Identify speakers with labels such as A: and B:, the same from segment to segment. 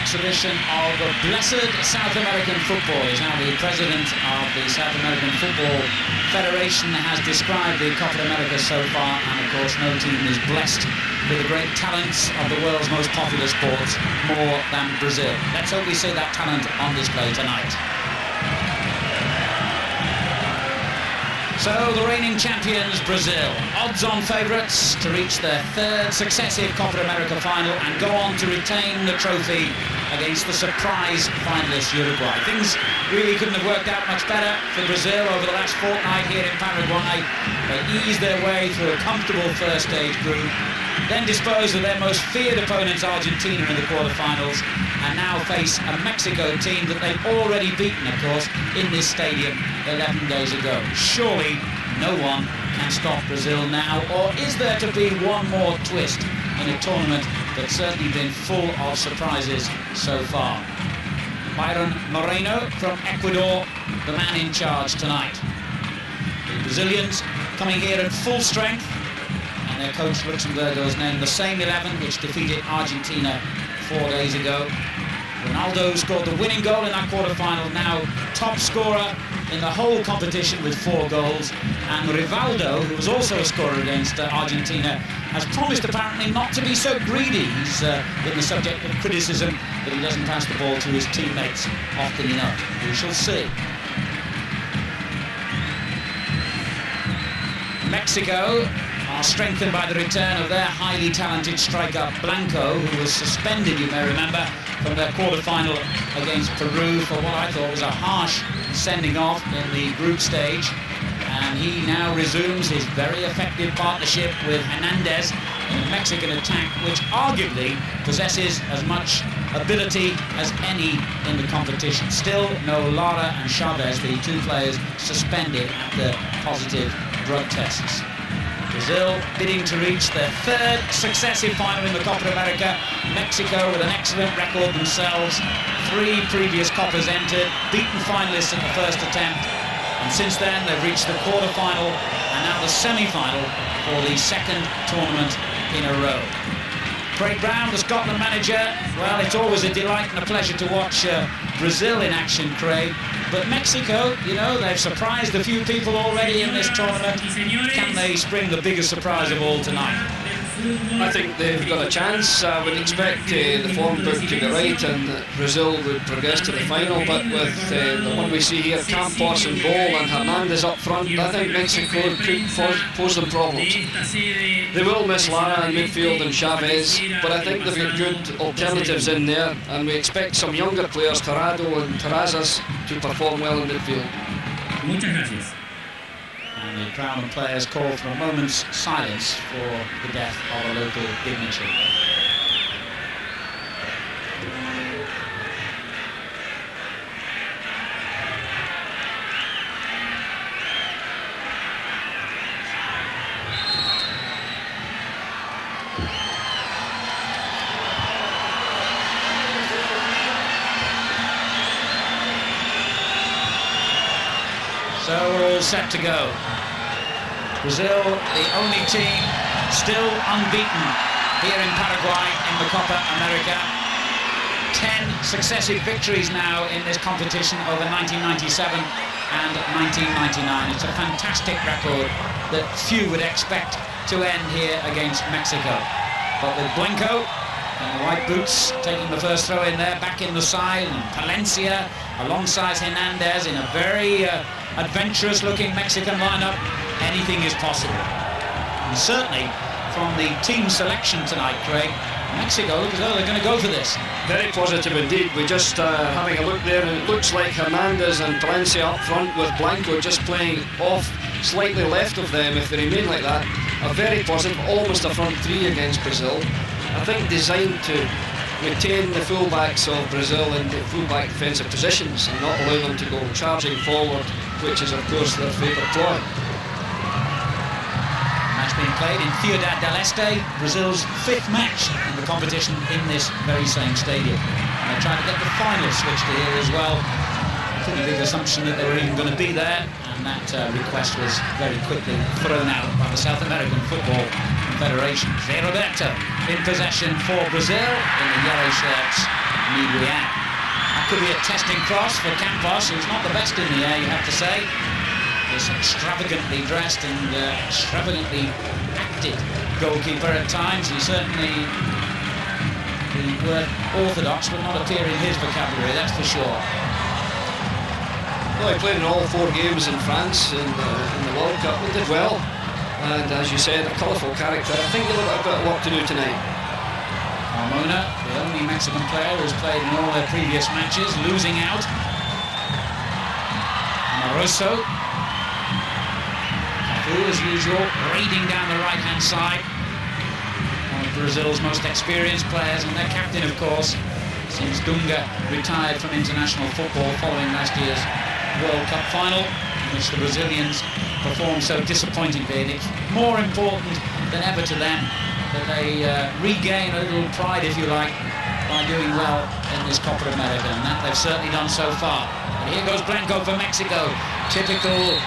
A: exhibition of the blessed South American football. Is how the president of the South American Football Federation has described the Copa America so far, and of course no team is blessed with the great talents of the world's most popular sports more than Brazil. Let's hope we see that talent on display tonight. So the reigning champions, Brazil, odds-on favourites to reach their third successive Copa America final and go on to retain the trophy against the surprise finalist Uruguay. Things really couldn't have worked out much better for Brazil over the last fortnight here in Paraguay. They eased their way through a comfortable first stage group, then disposed of their most feared opponents, Argentina, in the quarterfinals, and now face a Mexico team that they've already beaten, of course, in this stadium 11 days ago. Surely no one can stop Brazil now, or is there to be one more twist in a tournament that's certainly been full of surprises so far? Byron Moreno from Ecuador, the man in charge tonight. The Brazilians coming here at full strength, and their coach Luxemburgo has named the same 11 which defeated Argentina 4 days ago. Ronaldo scored the winning goal in that quarter-final, now top scorer in the whole competition with 4 goals. And Rivaldo, who was also a scorer against Argentina, has promised apparently not to be so greedy. He's been the subject of criticism that he doesn't pass the ball to his teammates often enough. We shall see. Mexico are strengthened by the return of their highly talented striker Blanco, who was suspended, you may remember, from their quarter-final against Peru for what I thought was a harsh sending off in the group stage. And he now resumes his very effective partnership with Hernandez in a Mexican attack which arguably possesses as much ability as any in the competition. Still no Lara and Chavez, the 2 players suspended after positive drug tests. Brazil bidding to reach their 3rd successive final in the Copa America. Mexico with an excellent record themselves. 3 previous Copas entered, beaten finalists at the first attempt. And since then they've reached the quarter-final and now the semi-final for the 2nd tournament in a row. Craig Brown, the Scotland manager, well, it's always a delight and a pleasure to watch Brazil in action, Craig. But Mexico, you know, they've surprised a few people already in this tournament. Can they spring the biggest surprise of all tonight?
B: I think they've got a chance. I would expect the form book to be right and Brazil would progress to the final, but with the one we see here, Campos and Ball and Hernandez up front, I think Mexico could pose them problems. They will miss Lara in midfield and Chavez, but I think they've got good alternatives in there, and we expect some younger players, Torrado and Terrazas, to perform well in midfield.
C: Muchas gracias.
A: And the crowd and players call for a moment's silence for the death of a local dignitary. So we're all set to go. Brazil, the only team still unbeaten here in Paraguay in the Copa America. 10 successive victories now in this competition over 1997 and 1999. It's a fantastic record that few would expect to end here against Mexico. But with Blanco and the white boots taking the first throw in there, back in the side, and Palencia alongside Hernandez in a very adventurous looking Mexican lineup, anything is possible. And certainly from the team selection tonight, Craig, Mexico look as though they're going to go for this.
B: Very positive indeed. We're just having a look there, and it looks like Hernandez and Palencia up front with Blanco just playing off slightly left of them if they remain like that. A very positive, almost a front 3 against Brazil. I think designed to retain the fullbacks of Brazil in the fullback defensive positions and not allow them to go charging forward, which is of course their favourite ploy.
A: Match being played in Ciudad del Este, Brazil's 5th match in the competition in this very same stadium. And they're trying to get the final switched to here as well. Pretty big assumption that they were even going to be there, and that request was very quickly thrown out by the South American Football Federation. Zé Roberto in possession for Brazil in the yellow shirts. need we add. That could be a testing cross for Campos, who's not the best in the air, you have to say. He's extravagantly dressed and extravagantly acted goalkeeper at times. He certainly, the word orthodox would not appear in his vocabulary, that's for sure.
B: Well, he played in all 4 games in France in the World Cup. He did well, and as you said, a colourful character. I think he'll have a bit of work to do tonight.
A: Carmona, the only Mexican player who's played in all their previous matches, losing out. Moroso. Cafu, as usual, raiding down the right-hand side. One of Brazil's most experienced players, and their captain, of course, since Dunga retired from international football following last year's World Cup final, in which the Brazilians performed so disappointingly. And it's more important than ever to them that they regain a little pride, if you like, by doing well in this Copa America, and that they've certainly done so far. And here goes Blanco for Mexico. Typical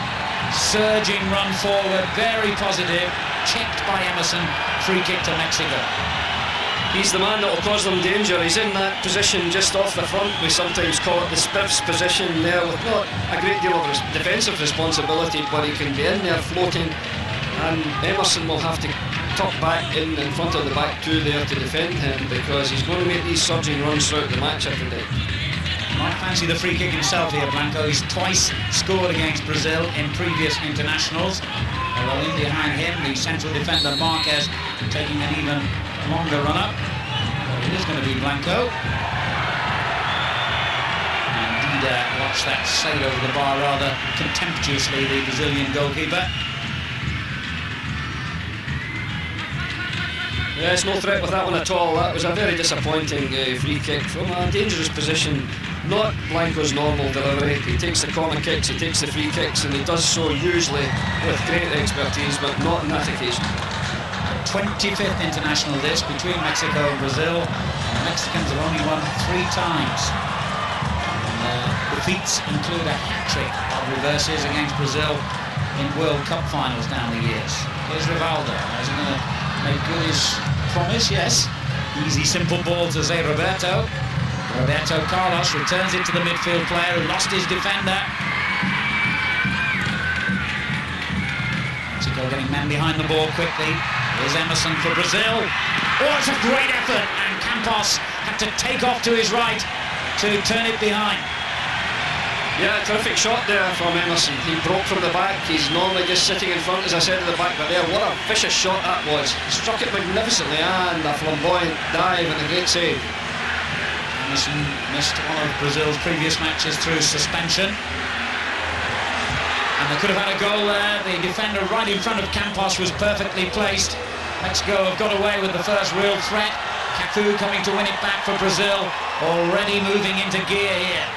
A: surging run forward, very positive, checked by Emerson, free kick to Mexico.
B: He's the man that will cause them danger. He's in that position just off the front. We sometimes call it the Spiff's position there, with not a great deal of defensive responsibility, but he can be in there floating, and Emerson will have to tuck back in front of the back 2 there to defend him, because he's going to make these surging runs throughout the match, I predict.
A: Might fancy the free kick himself here, Blanco. He's twice scored against Brazil in previous internationals. Although in behind him, the central defender Marquez taking an even longer run up. But it is going to be Blanco. And Dida watched that sail over the bar rather contemptuously, the Brazilian goalkeeper.
B: Yes, no threat with that one at all. That was a very disappointing free kick from a dangerous position. Not Blanco's normal delivery. He takes the corner kicks, he takes the free kicks, and he does so usually with great expertise, but not on that occasion.
A: 25th international this between Mexico and Brazil. The Mexicans have only won 3 times. Defeats include a hat-trick of reverses against Brazil in World Cup finals down the years. Here's Rivaldo. Is he going to make good his promise? Yes. Easy, simple ball to Zé Roberto. Roberto Carlos returns it to the midfield player who lost his defender. Mexico getting men behind the ball quickly. Here's Emerson for Brazil. Oh, it's a great effort, and Campos had to take off to his right to turn it behind.
B: Yeah, terrific shot there from Emerson. He broke from the back. He's normally just sitting in front, as I said, at the back, but there, what a vicious shot that was. He struck it magnificently, and a flamboyant dive and a great save.
A: Emerson missed one of Brazil's previous matches through suspension. And they could have had a goal there. The defender right in front of Campos was perfectly placed. Mexico have got away with the first real threat. Cafu coming to win it back for Brazil. Already moving into gear here.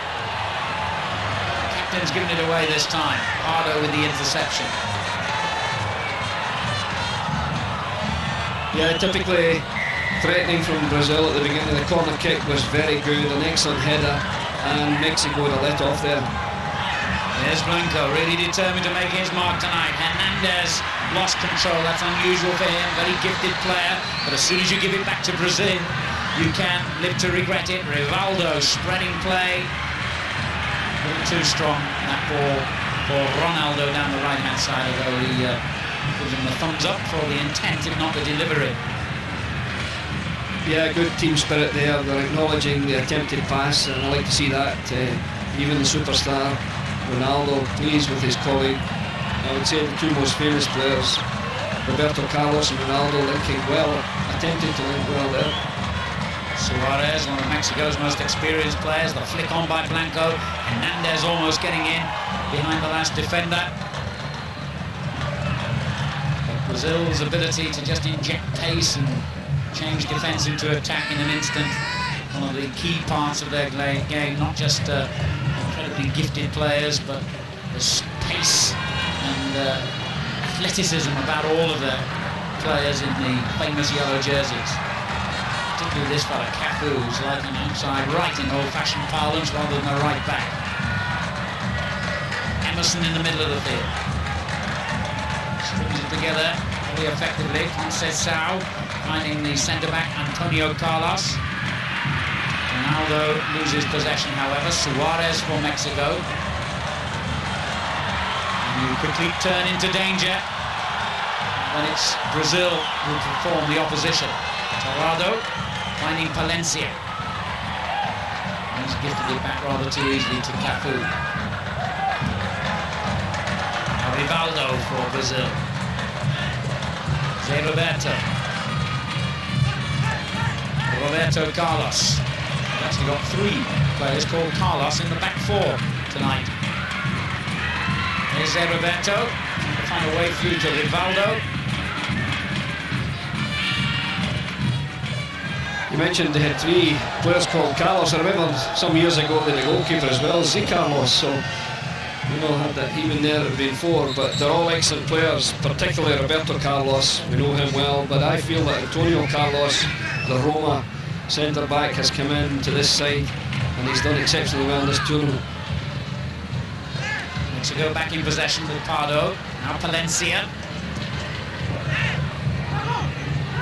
A: The captain's given it away this time. Pardo with the interception.
B: Yeah, typically threatening from Brazil at the beginning. The corner kick was very good, an excellent header, and Mexico to let off there.
A: There's Blanco, really determined to make his mark tonight. Hernandez lost control. That's unusual for him. Very gifted player, but as soon as you give it back to Brazil, you can live to regret it. Rivaldo spreading play, a little too strong. That ball for Ronaldo down the right-hand side, although he gives him the thumbs up for the intent, if not the delivery.
B: Yeah, good team spirit there. They're acknowledging the attempted pass, and I like to see that. Even the superstar Ronaldo pleased with his colleague. I would say the 2 most famous players, Roberto Carlos and Ronaldo, linking well, attempting to link well there.
A: Suarez, one of Mexico's most experienced players, the flick on by Blanco. Hernandez almost getting in behind the last defender. But Brazil's ability to just inject pace and change defence into attack in an instant, one of the key parts of their game, not just incredibly gifted players, but the pace and athleticism about all of the players in the famous yellow jerseys. Particularly this fella, Cafu, who's like an outside right in old-fashioned parlance rather than a right back. Emerson in the middle of the field. Strings it together very effectively. Conceição finding the centre-back Antonio Carlos. Ronaldo loses possession, however. Suarez for Mexico. And you quickly turn into danger when it's Brazil who perform the opposition. Torrado finding Palencia. He's gifted it back rather too easily to Cafu. Rivaldo for Brazil. Zé Roberto Carlos. We've actually got 3 players called Carlos in the back 4 tonight. There's Zé Roberto, trying to find a way through to Rivaldo.
B: You mentioned they had 3 players called Carlos. I remember some years ago they had a goalkeeper as well, Zé Carlos, so we know had that even there it had been 4, but they're all excellent players, particularly Roberto Carlos. We know him well, but I feel that Antonio Carlos, the Roma centre-back, has come in to this side and he's done exceptionally well in this tournament.
A: Mexico back in possession with Pardo. Now Palencia.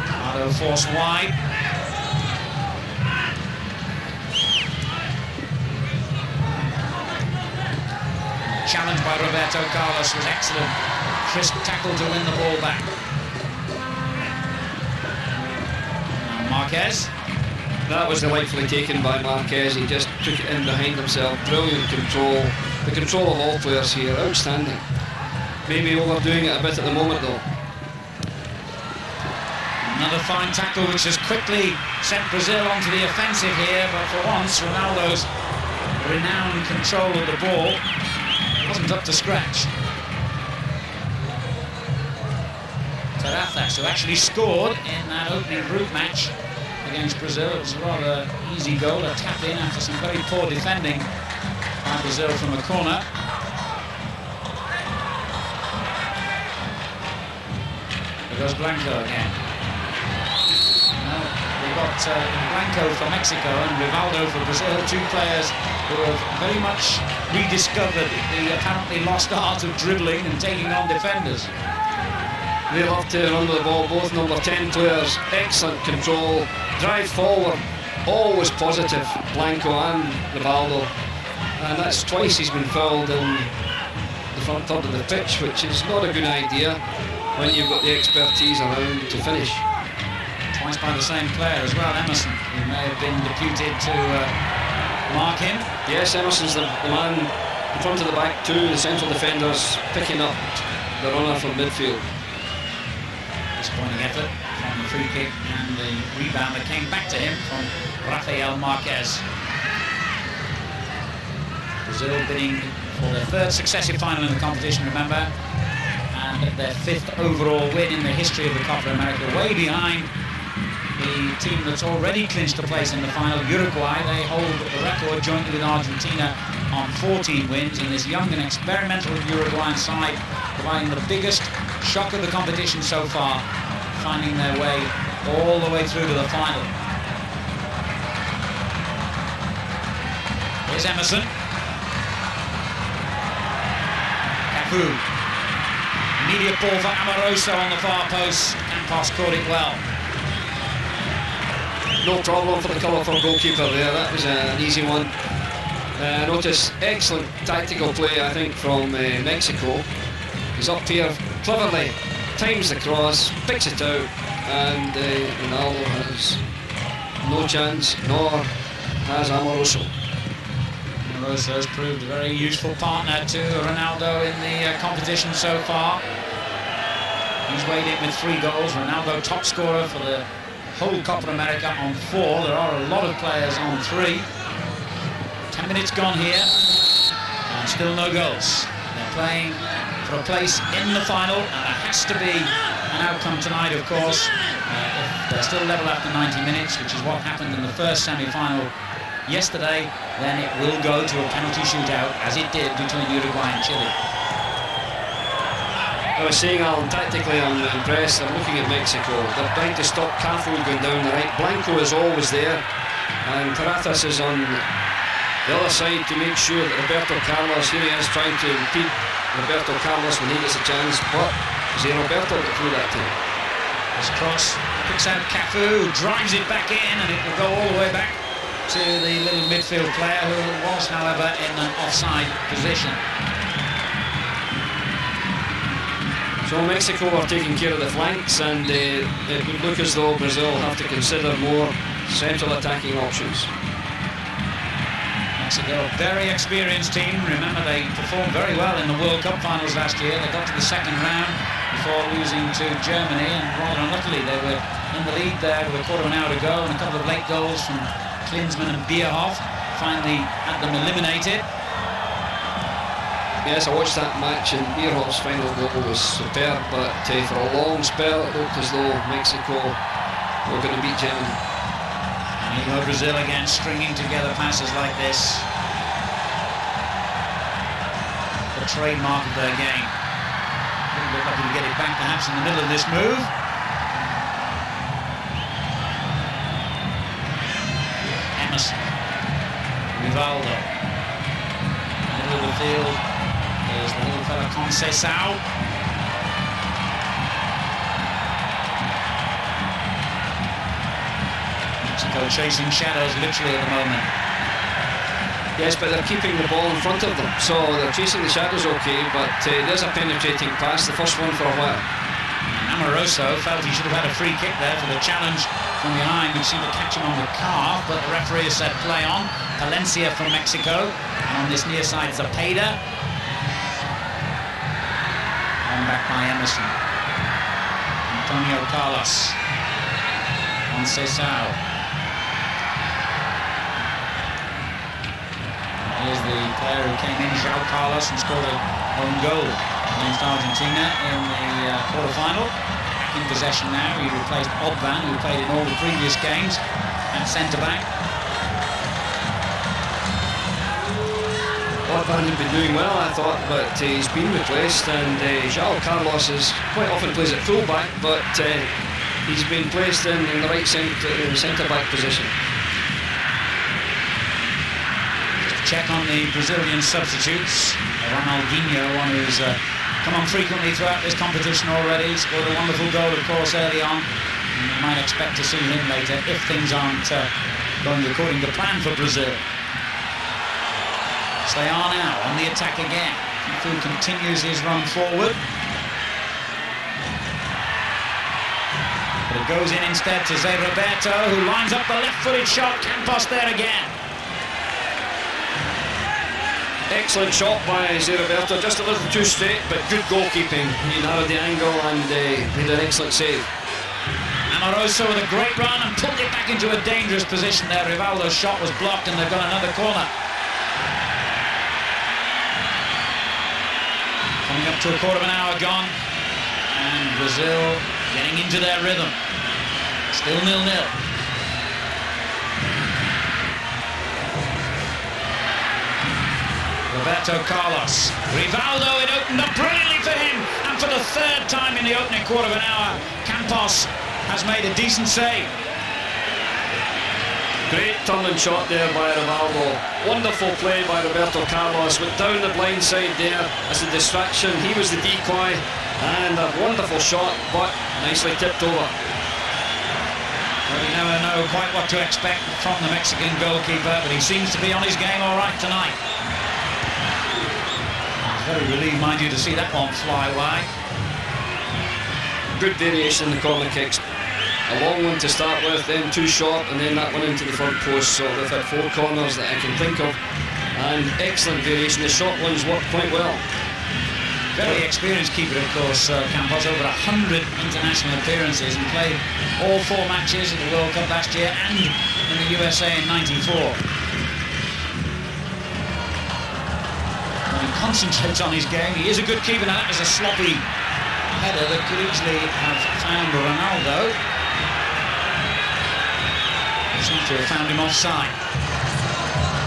A: Pardo forced wide. Challenge by Roberto Carlos was excellent. Crisp tackle to win the ball back. Now Marquez.
B: That was delightfully taken by Marquez. He just took it in behind himself. Brilliant control. The control of all players here, outstanding. Maybe overdoing it a bit at the moment though.
A: Another fine tackle which has quickly sent Brazil onto the offensive here, but for once Ronaldo's renowned control of the ball wasn't up to scratch. Terrazas, who actually scored in that opening group match against Brazil. It was a rather easy goal, a tap in after some very poor defending by Brazil from a corner. There goes Blanco again. We've got Blanco for Mexico and Rivaldo for Brazil, 2 players who have very much rediscovered the apparently lost art of dribbling and taking on defenders.
B: They love to run the ball, both number 10 players, excellent control, drive forward, always positive, Blanco and Rivaldo. And that's twice he's been fouled in the front third of the pitch, which is not a good idea when you've got the expertise around to finish.
A: Twice by the same player as well, Emerson, who may have been deputed to mark him.
B: Yes, Emerson's the man in front of the back, 2 the central defenders picking up the runner from midfield.
A: Disappointing effort from the free kick and the rebound that came back to him from Rafael Marquez. Brazil bidding for their 3rd successive final in the competition, remember, and their 5th overall win in the history of the Copa America, way behind the team that's already clinched a place in the final, Uruguay. They hold the record jointly with Argentina on 14 wins, and this young and experimental Uruguayan side providing the biggest shock of the competition so far, finding their way all the way through to the final. Here's Emerson. Cafu. Immediate ball for Amoroso on the far post. Campos caught it well.
B: No problem for the colourful goalkeeper there, that was an easy one. Notice excellent tactical play, I think, from Mexico. He's up here cleverly, times the cross, picks it out, and Ronaldo has no chance, nor has Amoroso.
A: Amoroso has proved a very useful partner to Ronaldo in the competition so far. He's weighed in with 3 goals. Ronaldo top scorer for the whole Copa America on 4. There are a lot of players on 3. 10 minutes gone here, and still no goals. They're playing for a place in the final, and there has to be an outcome tonight, of course. If they're still level after 90 minutes, which is what happened in the first semi-final yesterday, then it will go to a penalty shootout, as it did between Uruguay and Chile.
B: I was saying, Alan, tactically I'm impressed. I'm looking at Mexico. They're trying to stop Cafu going down the right. Blanco is always there, and Terrazas is on the other side to make sure that Roberto Carlos, here he is trying to impede Roberto Carlos when he gets a chance, but Zé Roberto got through that time.
A: This cross picks out Cafu, drives it back in, and it will go all the way back to the little midfield player who was, however, in an offside position.
B: So Mexico are taking care of the flanks, and it would look as though Brazil have to consider more central attacking options.
A: Mexico, very experienced team. Remember, they performed very well in the World Cup finals last year. They got to the second round before losing to Germany, and rather unluckily they were in the lead there with a quarter of an hour to go, and a couple of late goals from Klinsmann and Bierhoff finally had them eliminated.
B: Yes, I watched that match, and Bierhoff's final goal was superb, but for a long spell it looked as though Mexico were going to beat Germany.
A: And you know, Brazil again stringing together passes like this. The trademark of their game. A little bit lucky to get it back perhaps in the middle of this move. Emerson. Rivaldo. Middle of the field. There's the little fella Conceição. Mexico chasing shadows literally at the moment.
B: Yes, but they're keeping the ball in front of them, so they're chasing the shadows okay, but there's a penetrating pass, the first one for a while.
A: And Amoroso felt he should have had a free kick there for the challenge from behind, which seemed to catch him on the calf, but the referee has said play on. Palencia from Mexico, and on this near side Zapata. On back by Emerson. Antonio Carlos. Conceição. Here's the player who came in, João Carlos, and scored an own goal against Argentina in the quarter-final. In possession now, he replaced Obvan, who played in all the previous games, at centre-back.
B: Obvan had been doing well, I thought, but he's been replaced, and João Carlos quite often plays at full-back, but he's been placed in the right centre-back position.
A: Check on the Brazilian substitutes. Ronaldinho, one who's come on frequently throughout this competition already, scored a wonderful goal, of course, early on. And you might expect to see him later if things aren't going according to plan for Brazil. So they are now on the attack again. Cafu continues his run forward. But it goes in instead to Zé Roberto, who lines up the left-footed shot. Campos there again.
B: Excellent shot by Zé Roberto, just a little too straight, but good goalkeeping. He narrowed the angle and made an excellent save.
A: Amoroso with a great run and pulled it back into a dangerous position there. Rivaldo's shot was blocked and they've got another corner. Coming up to a quarter of an hour gone, and Brazil getting into their rhythm. Still 0-0. Roberto Carlos. Rivaldo, it opened up brilliantly for him, and for the third time in the opening quarter of an hour, Campos has made a decent save.
B: Great turn and shot there by Rivaldo. Wonderful play by Roberto Carlos. Went down the blind side there as a distraction. He was the decoy, and a wonderful shot, but nicely tipped over.
A: Well, you never know quite what to expect from the Mexican goalkeeper, but he seems to be on his game all right tonight. Very relieved, mind you, to see that one fly wide.
B: Good variation in the corner kicks. A long one to start with, then two short, and then that one into the front post. So they've had 4 corners that I can think of, and excellent variation. The short ones worked quite well.
A: Very experienced keeper, of course, Campos, over 100 international appearances, and played all 4 matches at the World Cup last year and in the USA in '94. He concentrates on his game. He is a good keeper. Now that was a sloppy header that could easily have found Ronaldo. He seems to have found him offside.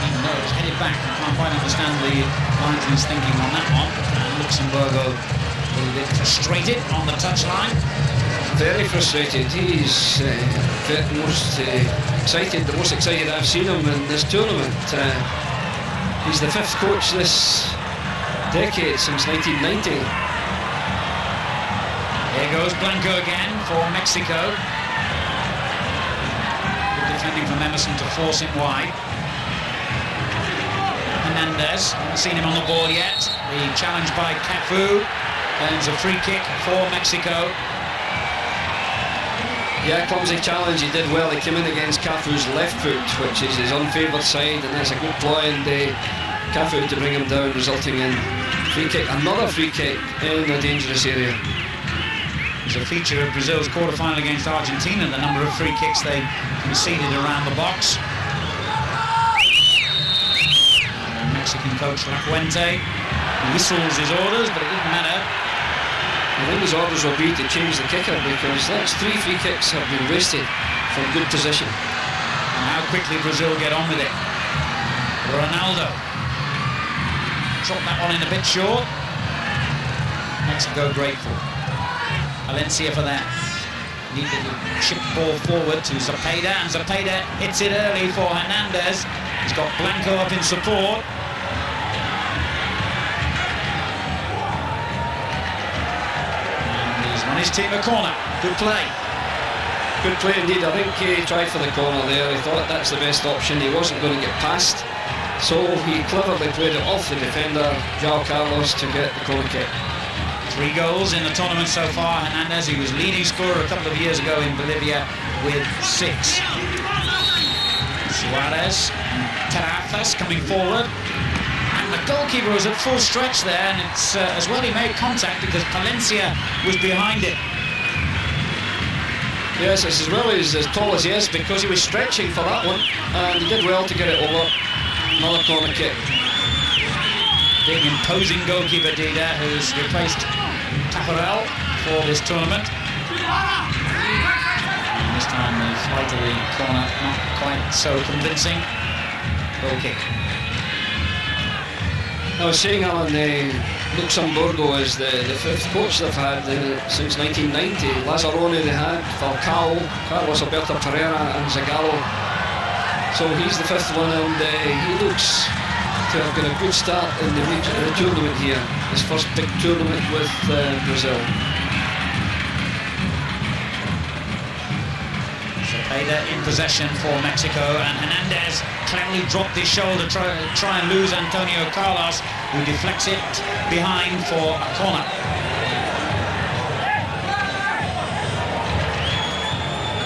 A: Even though it's headed back, I can't quite understand the linesman's thinking on that one. And Luxemburgo a little bit frustrated on the touchline.
B: Very frustrated. He's the most excited I've seen him in this tournament. He's the 5th coach this decade, since 1990.
A: Here goes Blanco again for Mexico. Good defending from Emerson to force him wide. Hernandez, haven't seen him on the ball yet. The challenge by Cafu, earns a free kick for Mexico.
B: Yeah, clumsy challenge, he did well. He came in against Cafu's left foot, which is his unfavoured side, and there's a good ploy in Cafu to bring him down, resulting in free kick, another free kick in a dangerous area.
A: It's a feature of Brazil's quarter-final against Argentina, the number of free kicks they conceded around the box. And Mexican coach La Fuente whistles his orders, but it didn't matter.
B: I think his orders will be to change the kicker, because that's 3 free kicks have been wasted from good position.
A: And how quickly Brazil get on with it. Ronaldo dropped that one in a bit short. Mexico grateful. Valencia for that. Needed to chip ball forward to Zepeda, and Zepeda hits it early for Hernandez. He's got Blanco up in support. On his team a corner. Good play.
B: Good play indeed. I think he tried for the corner there. He thought that's the best option. He wasn't going to get past, so he cleverly played it off the defender, João Carlos, to get the corner kick.
A: 3 goals in the tournament so far. Hernandez, he was leading scorer a couple of years ago in Bolivia with 6. Suarez and Tarafas coming forward. The goalkeeper was at full stretch there, and it's as well he made contact because Valencia was behind it.
B: Yes, it's as well as tall as he is, because he was stretching for that one, and he did well to get it over. Another corner kick.
A: Big imposing goalkeeper Dida, who's replaced Tafarel for this tournament. And this time the flight of the corner not quite so convincing. Goal kick.
B: I was saying, Alan, Luxemburgo is the 5th coach they've had since 1990. Lazzaroni they had, Falcao, Carlos Alberto Pereira and Zagallo. So he's the 5th one, and he looks to have got a good start in the tournament here. His first big tournament with Brazil.
A: Zepeda in possession for Mexico, and Hernandez cleverly dropped his shoulder to try and lose Antonio Carlos, who deflects it behind for a corner.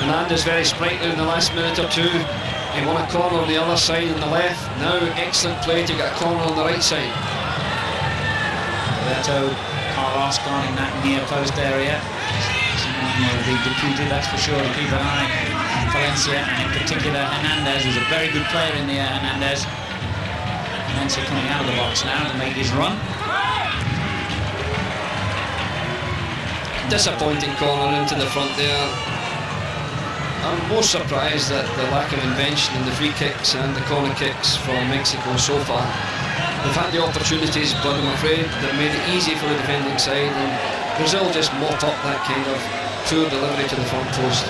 B: Hernandez very sprightly in the last minute or 2. He won a corner on the other side on the left. Now excellent play to get a corner on the right side.
A: Roberto Carlos guarding that near post area. Someone will be deputed, that's for sure, to keep an eye on Valencia, and in particular Hernandez, who's a very good player in the air. Hernandez. Valencia coming out of the box now to make his run.
B: Disappointing corner into the front there. I'm most surprised at the lack of invention in the free kicks and the corner kicks from Mexico so far. They've had the opportunities, but I'm afraid they've made it easy for the defending side, and Brazil just mop up that kind of poor delivery to the front post.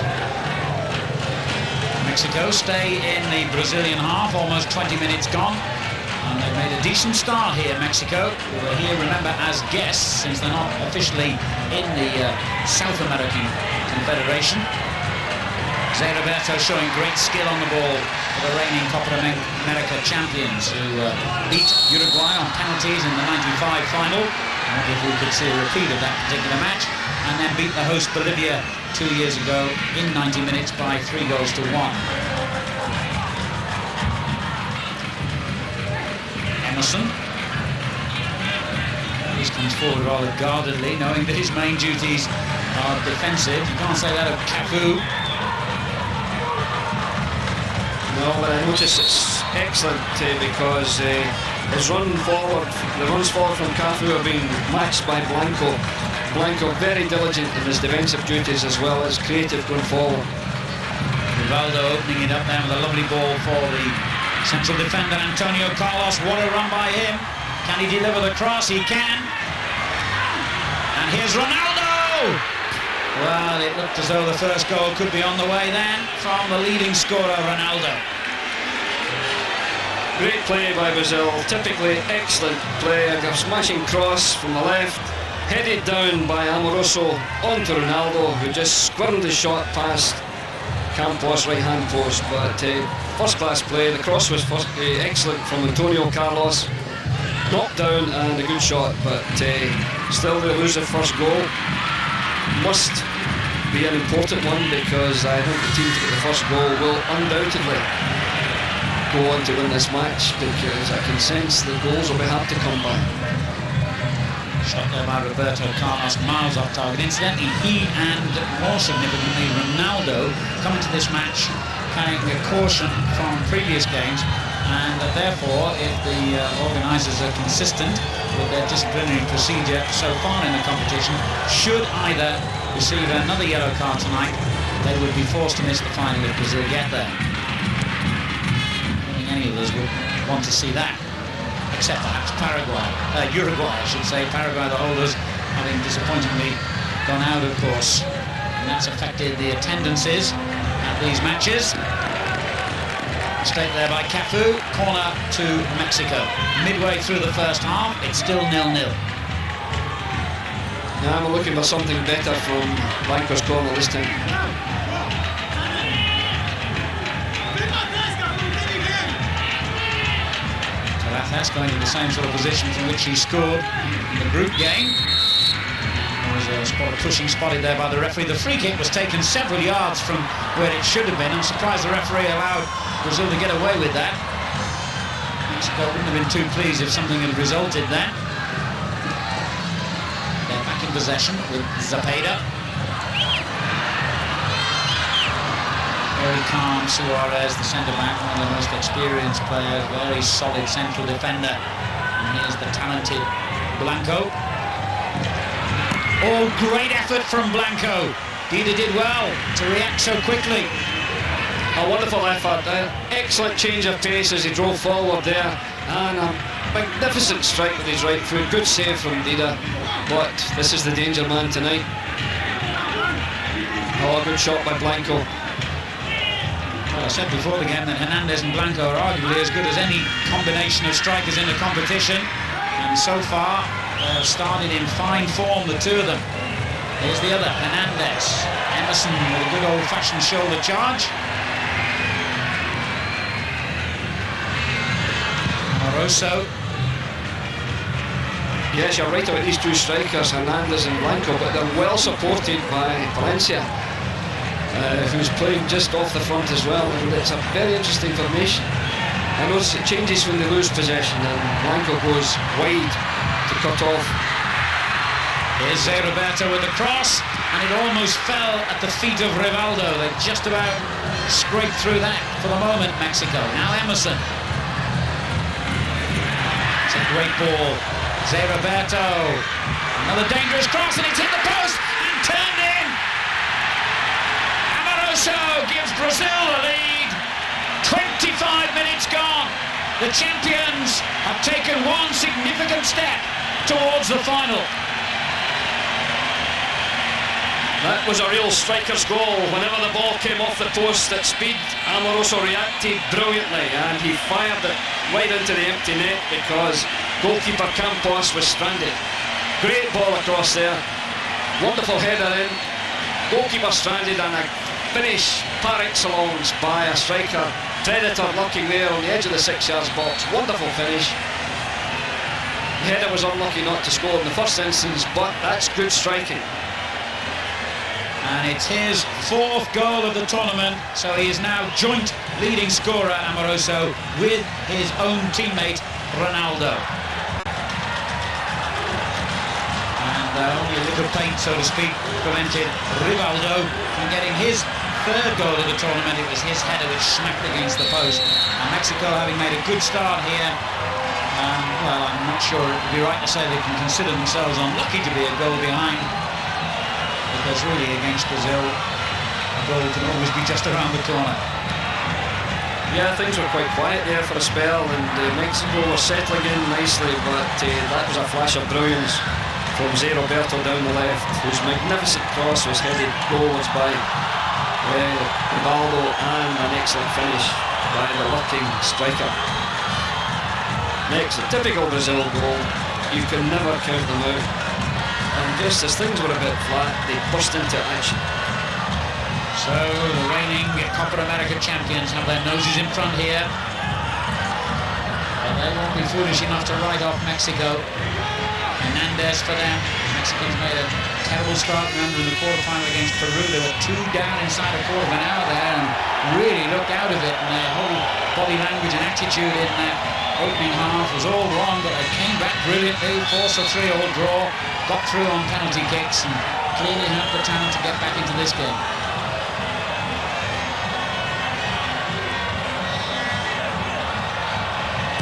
A: Mexico stay in the Brazilian half, almost 20 minutes gone, and they've made a decent start here. Mexico, who are here, remember, as guests, since they're not officially in the South American Confederation. Zé Roberto showing great skill on the ball for the reigning Copa America champions, who beat Uruguay on penalties in the '95 final. I wonder if we could see a repeat of that particular match, and then beat the host Bolivia 2 years ago in 90 minutes by 3 goals to 1. Emerson. He comes forward rather guardedly, knowing that his main duties are defensive. You can't say that of Cafu.
B: No, but I notice it's excellent because his runs forward from Cafu are being matched by Blanco. Blanco very diligent in his defensive duties as well as creative going forward.
A: Rivaldo opening it up there with a lovely ball for the central defender Antonio Carlos. What a run by him. Can he deliver the cross? He can. And here's Ronaldo! Well, it looked as though the first goal could be on the way then from the leading scorer, Ronaldo.
B: Great play by Brazil, typically excellent play. A smashing cross from the left, headed down by Amoroso onto Ronaldo, who just squirreled his shot past Campos, right hand post, but first class play. The cross was excellent from Antonio Carlos, knocked down and a good shot, but still they lose the first goal. Must be an important one, because I think the team to get the first goal will undoubtedly go on to win this match, because I can sense the goals will be hard to come by.
A: Shot there by Roberto Carlos, miles off target. Incidentally, he and, more significantly, Ronaldo come into this match carrying a caution from previous games, and therefore, if the organisers are consistent with their disciplinary procedure so far in the competition, should either receive another yellow card tonight, they would be forced to miss the final if Brazil get there. I don't think any of us would want to see that, except perhaps Uruguay, I should say. Paraguay, the holders, having disappointingly gone out, of course, and that's affected the attendances at these matches. Straight there by Cafu, corner to Mexico. Midway through the first half, it's still 0-0.
B: Now we're looking for something better from Blanco's corner this time.
A: That's going in the same sort of position from which he scored in the group game. There was a spot of pushing spotted there by the referee. The free kick was taken several yards from where it should have been. I'm surprised the referee allowed Brazil to get away with that. Mexico wouldn't have been too pleased if something had resulted then. They're back in possession with Zapata. Very calm Suarez, the centre-back, one of the most experienced players, very solid central defender. And here's the talented Blanco. Oh, great effort from Blanco. Dida did well to react so quickly.
B: A wonderful effort, excellent change of pace as he drove forward there, and a magnificent strike with his right foot. Good save from Dida, but this is the danger man tonight. Oh, good shot by Blanco.
A: Well, I said before the game that Hernandez and Blanco are arguably as good as any combination of strikers in the competition, and so far they have started in fine form, the two of them. Here's the other, Hernandez. Emerson with a good old-fashioned shoulder charge. Amoroso.
B: Yes, you're right about these two strikers, Hernandez and Blanco, but they're well supported by Valencia, who's playing just off the front as well, and it's a very interesting formation. I notice it changes when they lose possession, and Blanco goes wide to cut off.
A: Here's Roberto with the cross, and it almost fell at the feet of Rivaldo. They just about scraped through that for the moment, Mexico. Now Emerson. It's a great ball. Roberto. Another dangerous cross, and it's hit the post and turned in. Amoroso gives Brazil the lead. 25 minutes gone. The champions have taken one significant step towards the final.
B: That was a real striker's goal. Whenever the ball came off the post at speed, Amoroso reacted brilliantly, and he fired it right into the empty net because goalkeeper Campos was stranded. Great ball across there. Wonderful header in. Goalkeeper stranded, and a finish par excellence by a striker. Predator looking there on the edge of the 6 yards box. Wonderful finish. The header was unlucky not to score in the first instance, but that's good striking.
A: And it's his fourth goal of the tournament, so he is now joint leading scorer, Amoroso, with his own teammate Ronaldo. And only a little paint, so to speak, prevented Rivaldo from getting his third goal of the tournament. It was his header which smacked against the post. And Mexico, having made a good start here, well, I'm not sure it would be right to say they can consider themselves unlucky to be a goal behind, because really against Brazil, a goal can always be just around the corner.
B: Yeah, things were quite quiet there for a spell, and Mexico were settling in nicely, but that was a flash of brilliance from Roberto down the left, whose magnificent cross was headed goalwards by Rivaldo, and an excellent finish by the lurking striker. Next, a typical Brazil goal. You can never count them out. And just as things were a bit flat, they burst into action.
A: So the reigning Copa America champions have their noses in front here. But they won't be foolish enough to write off Mexico. Hernandez for them. Mexicans made a terrible start, remember, in the quarterfinal against Peru. They were 2 down inside a quarter of an hour there and really looked out of it. And their whole body language and attitude in that opening half was all wrong, but they came back brilliantly, forced a 3-all draw, got through on penalty kicks, and clearly have the talent to get back into this game.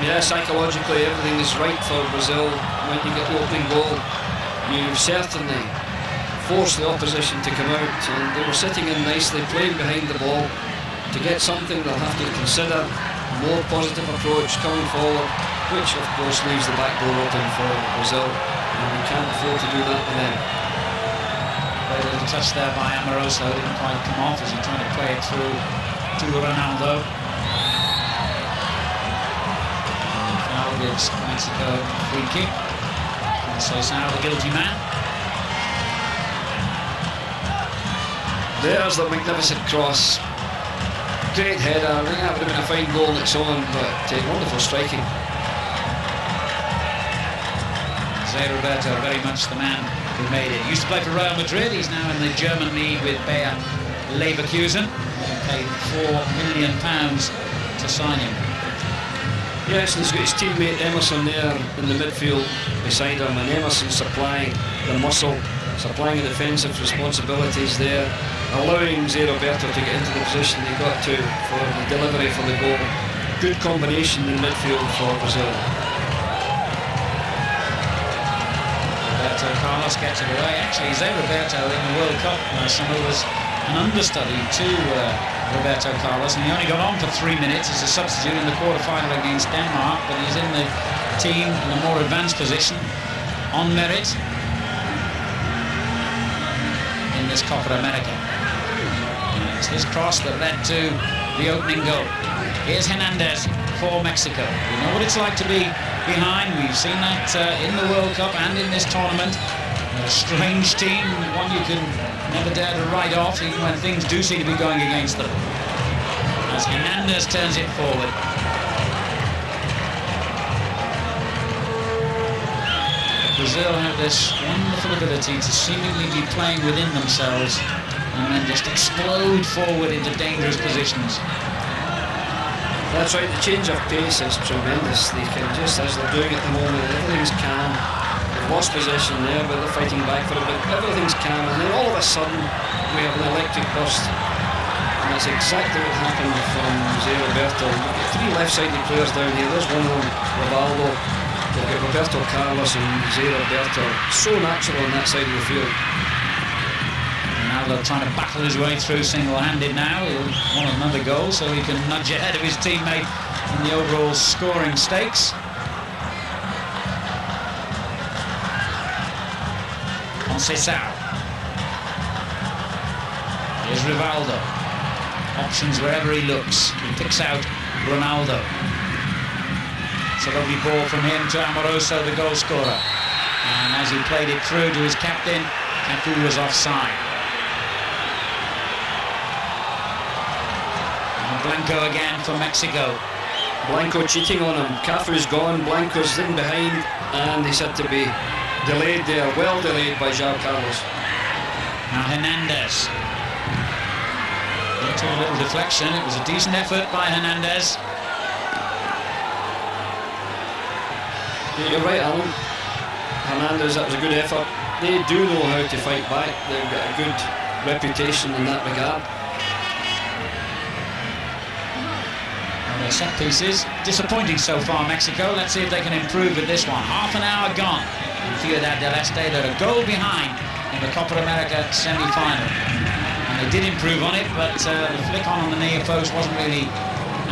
B: Yeah, psychologically everything is right for Brazil. When you get the opening goal, you certainly force the opposition to come out, and they were sitting in nicely, playing behind the ball. To get something, they'll have to consider a more positive approach coming forward, which of course leaves the back door open for Brazil, and we can't afford to do that to them.
A: A little touch there by Amoroso, didn't quite come off as he tried to play it through to Ronaldo. Foul gives Mexico a free kick. And so Sal, the guilty man.
B: There's the magnificent cross. Great header. I think that would have been a fine goal on its own, but wonderful striking.
A: Jose Roberto, very much the man who made it. He used to play for Real Madrid. He's now in the German league with Bayer Leverkusen. They paid £4 million to sign him.
B: Yes, and he's got his teammate Emerson there in the midfield beside him, and Emerson supplying the muscle, supplying the defensive responsibilities there, allowing Jose Roberto to get into the position he got to for the delivery for the goal. Good combination in midfield for Brazil.
A: Roberto Carlos gets it away. Actually, Jose Roberto in the World Cup summer was an understudy to Roberto Carlos, and he only got on for 3 minutes as a substitute in the quarter-final against Denmark, but he's in the team in a more advanced position on merit in this Copa America. And it's his cross that led to the opening goal. Here's Hernandez for Mexico. We know what it's like to be behind. We've seen that in the World Cup and in this tournament. A strange team, one you can never dare to write off, even when things do seem to be going against them. As Hernandez turns it forward. Brazil have this wonderful ability to seemingly be playing within themselves and then just explode forward into dangerous positions.
B: That's right, the change of pace is tremendous. They can just, as they're doing at the moment, everything's calm. They've lost possession there, but they're fighting back for a bit. Everything's calm, and then all of a sudden we have an electric burst. And that's exactly what happened from Jose Roberto. You've got 3 left-sided players down here. There's one of them, Rivaldo. They've got Roberto Carlos and Jose Roberto. So natural on that side of the field.
A: Ronaldo trying to battle his way through single-handed now. He'll want another goal so he can nudge ahead of his teammate in the overall scoring stakes. Conceição. Here's Rivaldo. Options wherever he looks. He picks out Ronaldo. It's a lovely ball from him to Amoroso, the goal scorer. And as he played it through to his captain, Cafu was offside. And Blanco again for Mexico.
B: Blanco cheating on him. Cafu's gone, Blanco's in behind, and he's had to be delayed there, well delayed by João Carlos.
A: Now Hernandez. Into a little deflection. It was a decent effort by Hernandez.
B: You're right, Alan. Hernandez, that was a good effort. They do know how to fight back. They've got a good reputation in that regard.
A: Well, their set pieces disappointing so far, Mexico. Let's see if they can improve with this one. Half an hour gone. Ciudad del Este, they're a goal behind in the Copa America semi-final. And they did improve on it, but the flick on the near post wasn't really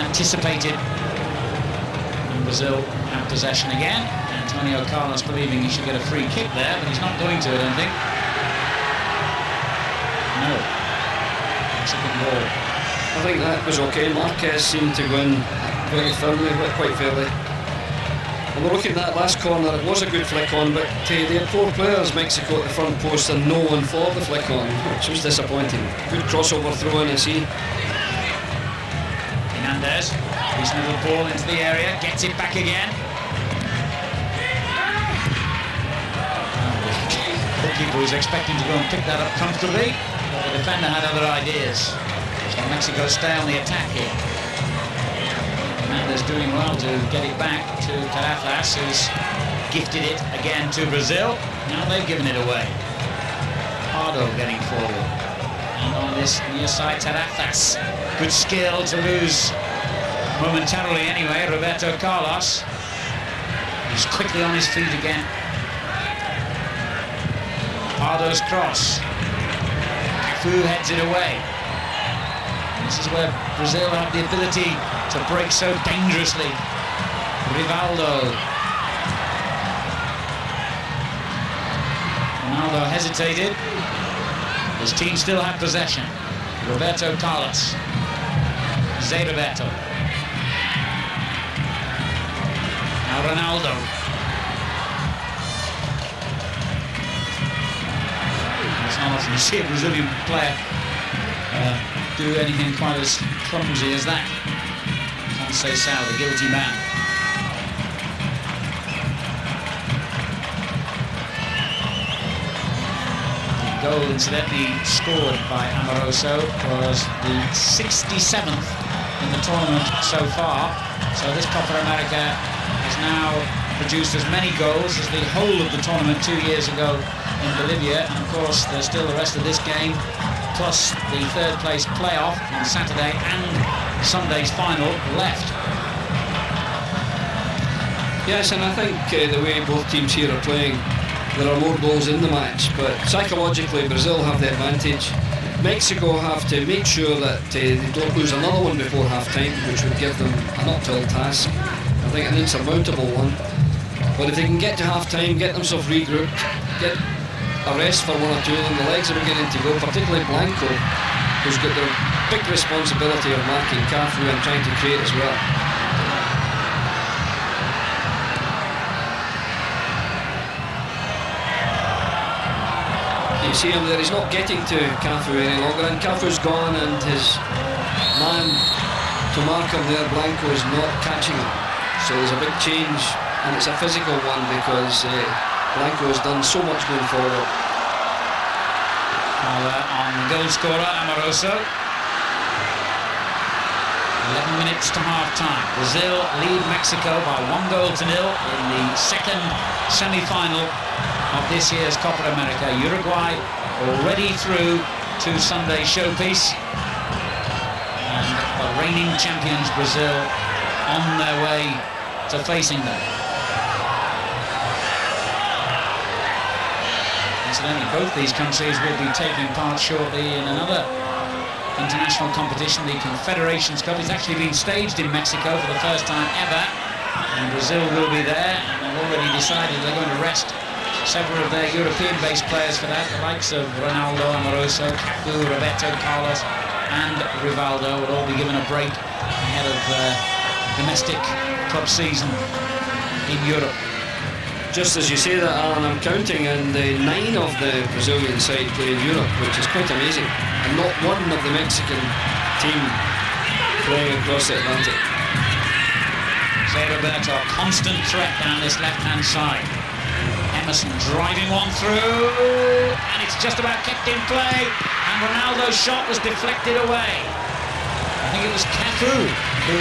A: anticipated. And Brazil have possession again. Antonio Carlos believing he should get a free kick there, but he's not going to, I don't think. No. Mexican ball.
B: I think that was okay. Marquez seemed to go in very firmly, but quite fairly. And we're looking at that last corner, it was a good flick on, but they had 4 players, Mexico, at the front post and no one for the flick on, which was disappointing. Good crossover throw in, I see.
A: Hernandez, his little ball into the area, gets it back again. The goalkeeper was expecting to go and pick that up comfortably, but the defender had other ideas. So Mexico stay on the attack here. Hernandez doing well to get it back to Terrazas, who's gifted it again to Brazil. Now they've given it away. Pardo getting forward. And on this near side, Terrazas. Good skill to lose momentarily anyway. Roberto Carlos. He's quickly on his feet again. Pardo's cross. Cafu heads it away. This is where Brazil have the ability to break so dangerously. Rivaldo. Ronaldo hesitated. His team still had possession. Roberto Carlos. Zé Roberto. Now Ronaldo. It's not often you see a Brazilian player do anything quite as clumsy as that. Conceição, the guilty man. The goal, incidentally, scored by Amoroso was the 67th in the tournament so far. So this Copa America has now produced as many goals as the whole of the tournament 2 years ago in Bolivia. And of course, there's still the rest of this game, plus the third place playoff on Saturday and Sunday's final left.
B: Yes, and I think the way both teams here are playing, there are more goals in the match, but psychologically Brazil have the advantage. Mexico have to make sure that they don't lose another one before half-time, which would give them an uphill task. I think an insurmountable one. But if they can get to half-time, get themselves regrouped, get a rest for one or two, and the legs are beginning to go, particularly Blanco, who's got the big responsibility of marking Cafu and trying to create as well. You see him there, he's not getting to Cafu any longer, and Cafu's gone, and his man to mark him there, Blanco, is not catching him. So there's a big change, and it's a physical one because Blanco has done so much going forward.
A: On goal scorer, Amoroso. 11 minutes to half-time. Brazil lead Mexico by 1-0 in the second semi-final of this year's Copa America. Uruguay already through to Sunday's showpiece. And the reigning champions, Brazil, on their way to facing them. Incidentally, both these countries will be taking part shortly in another international competition, the Confederations Cup. It's actually been staged in Mexico for the first time ever, and Brazil will be there, and they've already decided they're going to rest several of their European-based players for that. The likes of Ronaldo, Amoroso, Cafu, Roberto Carlos and Rivaldo will all be given a break ahead of domestic club season in Europe.
B: Just as you say that, Alan, I'm counting, and 9 of the Brazilian side play in Europe, which is quite amazing, and not one of the Mexican team playing across the Atlantic.
A: Zé Roberto, constant threat down this left-hand side. Emerson driving one through, and it's just about kept in play, and Ronaldo's shot was deflected away. I think it was Cafu who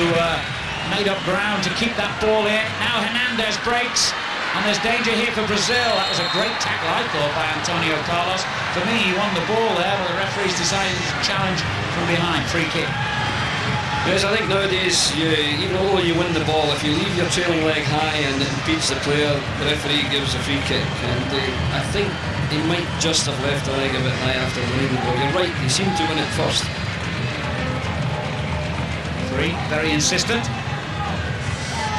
A: made up ground to keep that ball in. Now Hernandez breaks. And there's danger here for Brazil. That was a great tackle, I thought, by Antonio Carlos. For me, he won the ball there, but the referees decided to challenge from behind. Free kick.
B: Yes, I think nowadays, even though you win the ball, if you leave your trailing leg high and it impedes the player, the referee gives a free kick. And I think he might just have left the leg a bit high after winning the ball. You're right, he seemed to win it first.
A: Free, very insistent.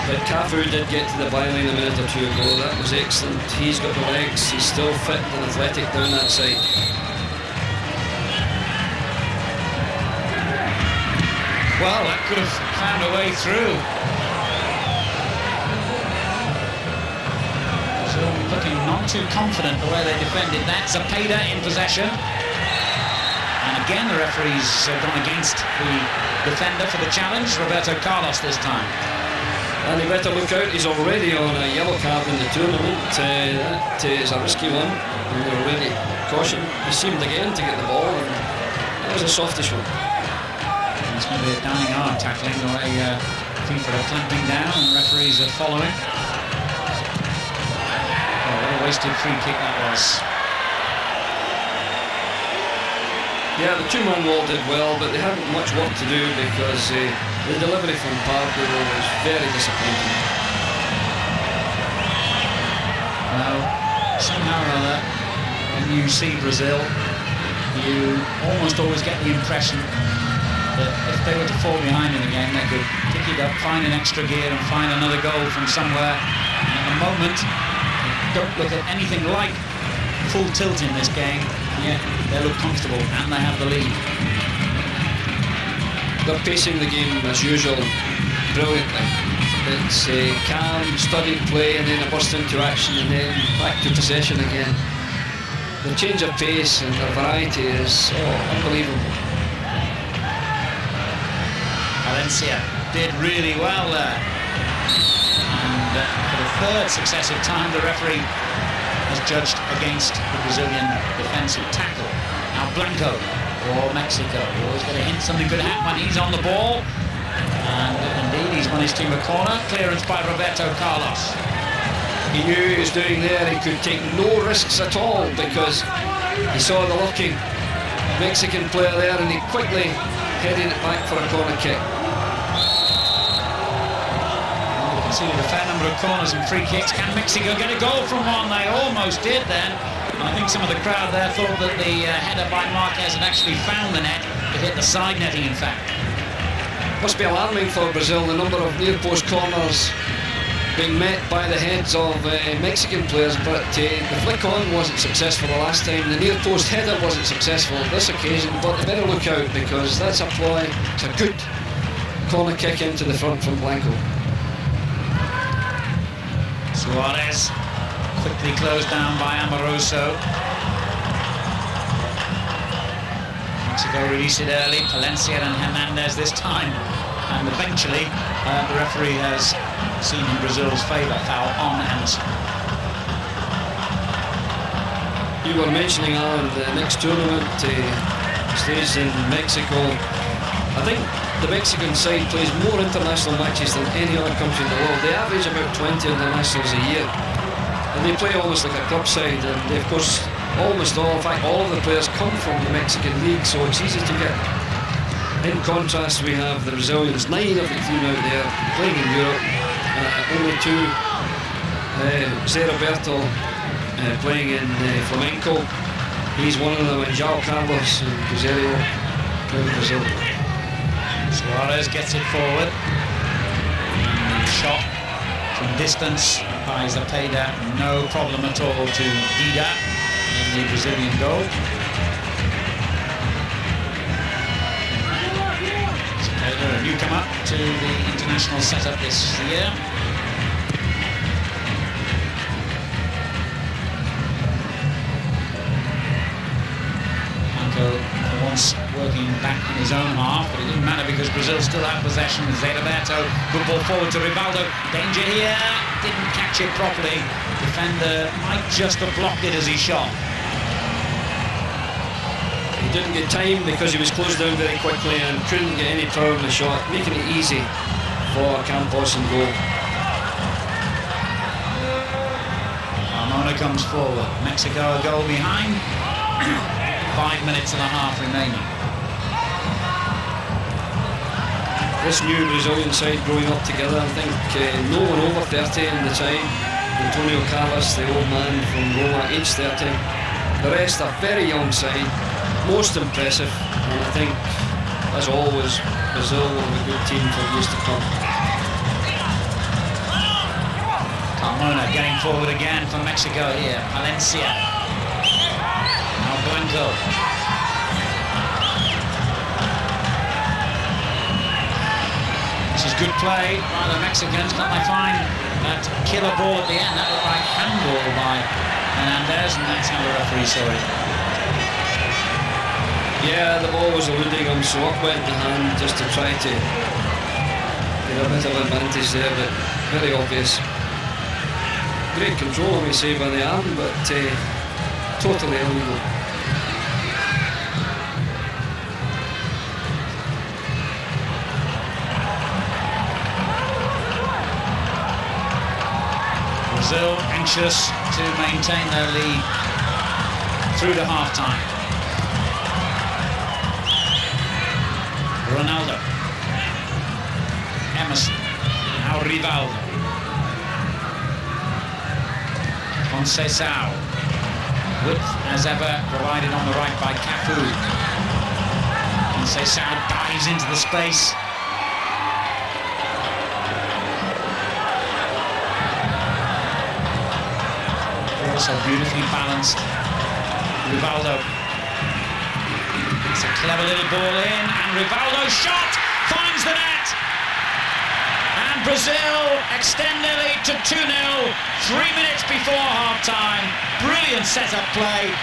B: But Cafu did get to the byline a minute or two ago. That was excellent. He's got the legs. He's still fit and athletic down that side. Well,
A: that could have found a way through. looking not too confident the way they defended that. Zepeda in possession. And again, the referee's gone against the defender for the challenge, Roberto Carlos this time.
B: And he better look out, he's already on a yellow card in the tournament. That is a risky one, and they're already cautioned. He seemed again to get the ball, and that was a softish one.
A: It's going to be a downing arm tackling, the way FIFA are clamping down and referees are following. Oh, what a wasted free kick that was.
B: Yeah, the two-man wall did well, but they hadn't much work to do because the delivery from PARTIDO was very disappointing.
A: Well, somehow or other, when you see Brazil, you almost always get the impression that if they were to fall behind in the game, they could pick it up, find an extra gear and find another goal from somewhere. And at the moment, they don't look at anything like full tilt in this game, yet they look comfortable and they have the lead.
B: They're pacing the game as usual brilliantly. It's a calm, studied play, and then a burst into action, and then back to possession again. The change of pace and the variety is unbelievable.
A: Valencia did really well there. And for the third successive time, the referee has judged against the Brazilian defensive tackle. Now Blanco for Mexico. You always get a hint something could happen when he's on the ball. And indeed, he's won his team a corner. Clearance by Roberto Carlos.
B: He knew what he was doing there. He could take no risks at all because he saw the lurking Mexican player there, and he quickly headed it back for a corner kick.
A: Conceded a fair number of corners and free kicks. Can Mexico get a goal from one? They almost did then. And I think some of the crowd there thought that the header by Marquez had actually found the net. It hit the side netting, in fact.
B: Must be alarming for Brazil, the number of near post corners being met by the heads of Mexican players, but the flick on wasn't successful the last time. The near post header wasn't successful this occasion, but they better look out because that's a ploy. It's a good corner kick into the front from Blanco.
A: Suarez quickly closed down by Amoroso. Mexico released it early. Valencia and Hernandez this time, and eventually the referee has seen in Brazil's favour. Foul on Emerson.
B: You were mentioning, Alan, the next tournament stays in Mexico. I think the Mexican side plays more international matches than any other country in the world. They average about 20 internationals a year, and they play almost like a club side. And they, of course, almost all, in fact, all of the players come from the Mexican league, so it's easy to get. In contrast, we have the Brazilians, 9 of the team out there playing in Europe. Only 2. Zé Roberto playing in Flamenco. He's one of them, and João Carlos and Cruzeiro playing Brazil.
A: Suarez gets it forward. Shot from distance by Zepeda, no problem at all to Dida in the Brazilian goal. Zepeda, a newcomer to the international setup this year. Once working back in his own half, but it didn't matter because Brazil still had possession. Zé Roberto, good ball forward to Rivaldo. Danger here, didn't catch it properly. Defender might just have blocked it as he shot.
B: He didn't get time because he was closed down very quickly and couldn't get any power in the shot, making it easy for Campos and goal.
A: Carmona comes forward. Mexico a goal behind. 5 minutes and a half remaining.
B: This new Brazilian side growing up together, I think no one over 30 in the side. Antonio Carlos, the old man from Roma, age 30. The rest are very young side, most impressive, and I think, as always, Brazil will have a good team for years to come.
A: Carmona getting forward again for Mexico here. Valencia. Now Blanco. This is good play by the Mexicans, but they find that killer ball at the end. That looked like handball by Hernandez, and that's how the referee saw it.
B: Yeah, the ball was eluding him, so up went the hand just to try to get a bit of advantage there, but very obvious. Great control, I may say, by the arm, but totally illegal.
A: Brazil anxious to maintain their lead through to half-time. Ronaldo, Emerson, now Rivaldo, Conceição, width as ever provided on the right by Cafu. Conceição dives into the space. Also beautifully balanced. Rivaldo. It's a clever little ball in, and Rivaldo's shot finds the net. And Brazil extend their lead to 2-0, 3 minutes before half-time. Brilliant set-up play.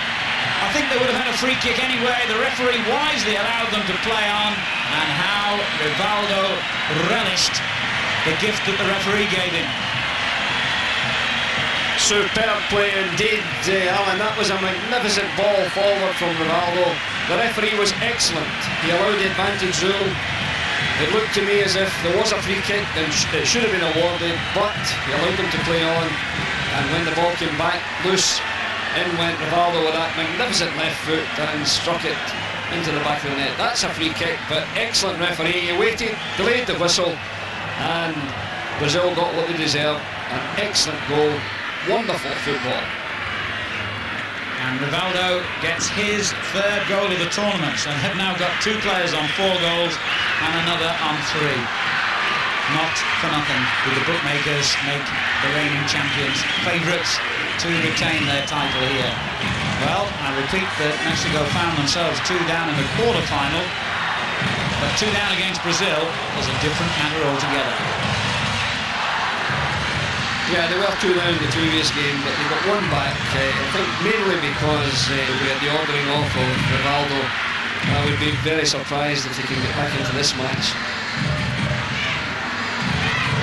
A: I think they would have had a free kick anyway. The referee wisely allowed them to play on, and how Rivaldo relished the gift that the referee gave him.
B: Superb play indeed, Alan. That was a magnificent ball forward from Ronaldo. The referee was excellent. He allowed the advantage rule. It looked to me as if there was a free kick and it should have been awarded, but he allowed them to play on. And when the ball came back loose, in went Ronaldo with that magnificent left foot and struck it into the back of the net. That's a free kick, but excellent referee. He waited, delayed the whistle, and Brazil got what they deserved. An excellent goal. Wonderful football.
A: And Rivaldo gets his third goal of the tournament, so they've now got 2 players on 4 goals and another on 3. Not for nothing do the bookmakers make the reigning champions favourites to retain their title here. Well, I repeat that Mexico found themselves 2 down in the quarter-final, but 2 down against Brazil is a different matter altogether.
B: Yeah, they were 2 down in the previous game, but they got 1 back. I think mainly because we had the ordering off of Rivaldo. I would be very surprised if they can get back into this match.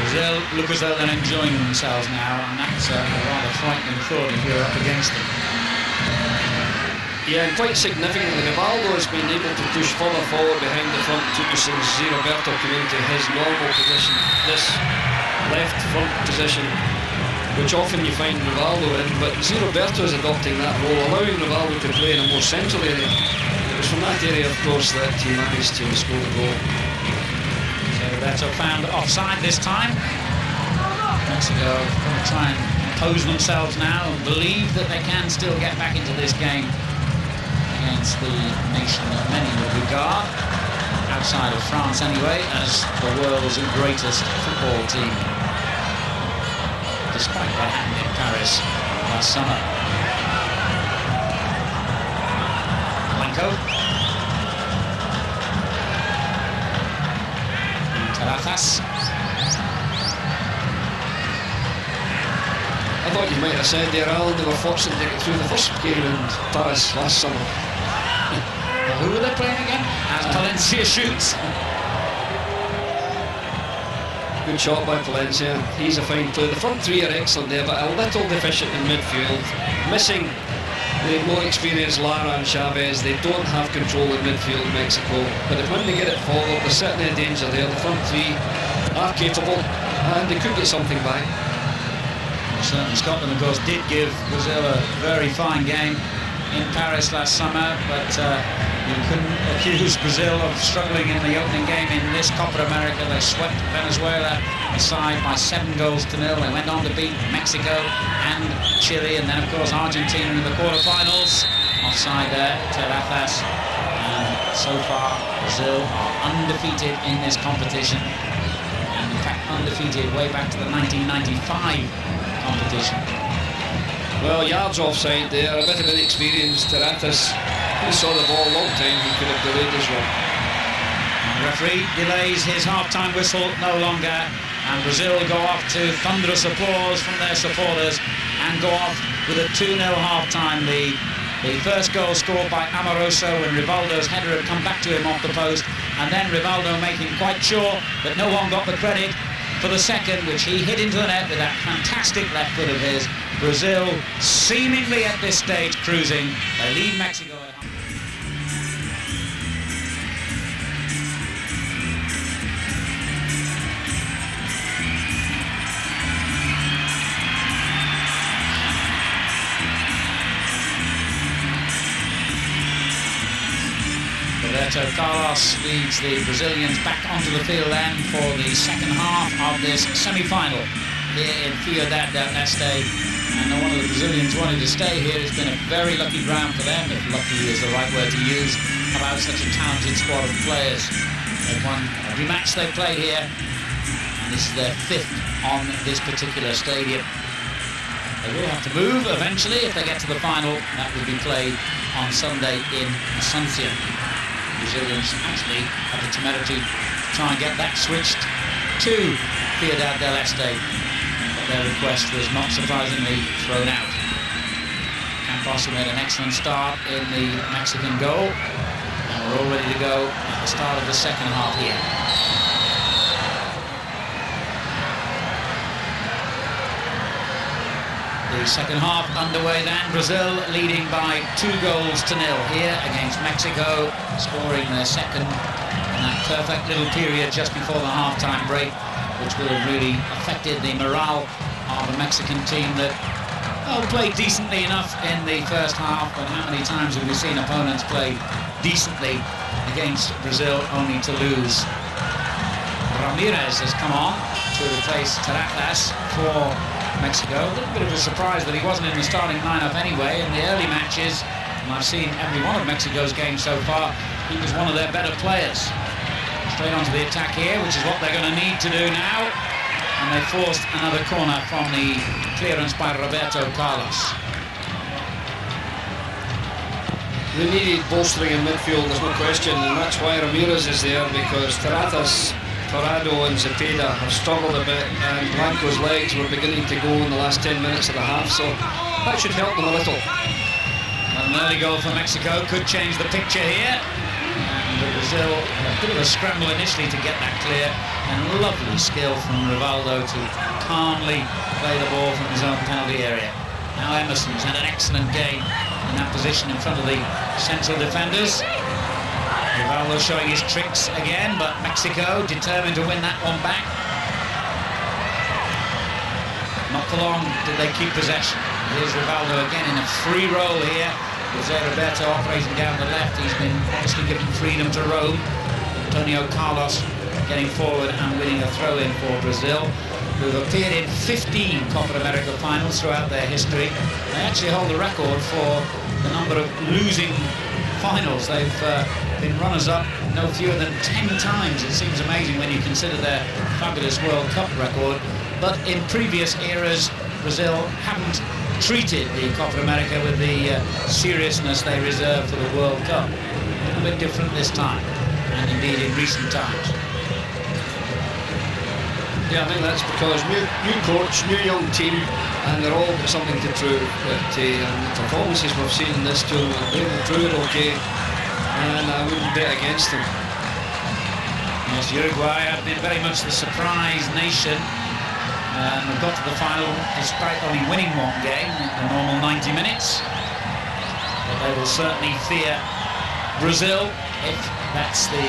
A: Brazil look as though they're enjoying themselves now, and that's a rather frightening thought if you're up against them.
B: Yeah, and quite significantly, Rivaldo has been able to push further forward behind the front two since Roberto came into his normal position, this left front position, which often you find Rivaldo in, but Roberto is adopting that role, allowing Rivaldo to play in a more central area. It was from that area, of course, that he managed to score the goal.
A: So Roberto found offside this time. Mexico going to try and impose themselves now and believe that they can still get back into this game against the nation that many would regard, outside of France anyway, as the world's greatest football team, despite what happened in Paris last summer. Blanco. Terrazas.
B: I thought you might have said there, Alan, they were fortunate to get through the first game in Paris last summer.
A: Who were they playing again? As Palencia shoots.
B: Good shot by Palencia. He's a fine player. The front 3 are excellent there, but a little deficient in midfield. Missing the more experienced Lara and Chavez. They don't have control in midfield, Mexico. But when they get it forward, there's certainly a danger there. The front 3 are capable, and they could get something back.
A: Certainly Scotland, of course, did give Brazil a very fine game in Paris last summer, but you couldn't accuse Brazil of struggling in the opening game in this Copa America. They swept Venezuela aside by 7 goals to 0. They went on to beat Mexico and Chile, and then of course Argentina in the quarterfinals. Offside there, Terrazas. And so far Brazil are undefeated in this competition, and in fact undefeated way back to the 1995 competition.
B: Well, yards offside there, a bit of inexperience. Terrazas, he saw the ball a long time, he could have delayed his run.
A: referee delays his half-time whistle no longer, and Brazil go off to thunderous applause from their supporters and go off with a 2-0 half-time lead. The first goal scored by Amoroso when Rivaldo's header had come back to him off the post, and then Rivaldo making quite sure that no one got the credit for the second, which he hit into the net with that fantastic left foot of his. Brazil seemingly at this stage cruising. They lead Mexico at home. Roberto Carlos leads the Brazilians back onto the field then for the second half of this semi-final here in Ciudad del Este. And one of the Brazilians wanted to stay here. It's been a very lucky ground for them, if lucky is the right word to use, about such a talented squad of players. They've won every match they've played here, and this is their 5th on this particular stadium. They will have to move eventually if they get to the final. That will be played on Sunday in Asuncion. Brazilians actually have the temerity to try and get that switched to Ciudad del Este. Their request was not surprisingly thrown out. Campos, who made an excellent start in the Mexican goal, and we're all ready to go at the start of the second half here. The second half underway then, Brazil leading by 2-0 here against Mexico, scoring their second in that perfect little period just before the half-time break, which will have really affected the morale of a Mexican team that played decently enough in the first half. But how many times have we seen opponents play decently against Brazil only to lose? Ramirez has come on to replace Taratas for Mexico. A little bit of a surprise that he wasn't in the starting lineup anyway in the early matches, and I've seen every one of Mexico's games so far. He was one of their better players. Straight onto the attack here, which is what they're going to need to do now. And they forced another corner from the clearance by Roberto Carlos.
B: They needed bolstering in midfield, there's no question, and that's why Ramirez is there, because Taratas, Torrado and Zepeda have struggled a bit, and Blanco's legs were beginning to go in the last 10 minutes of the half, so that should help them a little.
A: An early goal for Mexico could change the picture here. And Brazil had a bit of a scramble initially to get that clear, and lovely skill from Rivaldo to calmly play the ball from his own penalty area. Now Emerson's had an excellent game in that position in front of the central defenders. Rivaldo showing his tricks again, but Mexico determined to win that one back. Not for long did they keep possession. Here's Rivaldo again in a free roll here. Jose Roberto operating down the left. He's been obviously given freedom to roam. Antonio Carlos getting forward and winning a throw-in for Brazil, who've appeared in 15 Copa America finals throughout their history. They actually hold the record for the number of losing finals. They've been runners-up no fewer than 10 times. It seems amazing when you consider their fabulous World Cup record. But in previous eras, Brazil haven't treated the Copa America with the seriousness they reserve for the World Cup. A little bit different this time, and indeed in recent times.
B: Yeah, I think that's because new coach, new young team, and they're all got something to prove. But the performances we've seen in this tournament, they've improved okay, and I wouldn't bet against them.
A: Yes, Uruguay have been very much the surprise nation. We've got to the final despite only winning one game in the normal 90 minutes. But they will certainly fear Brazil if that's the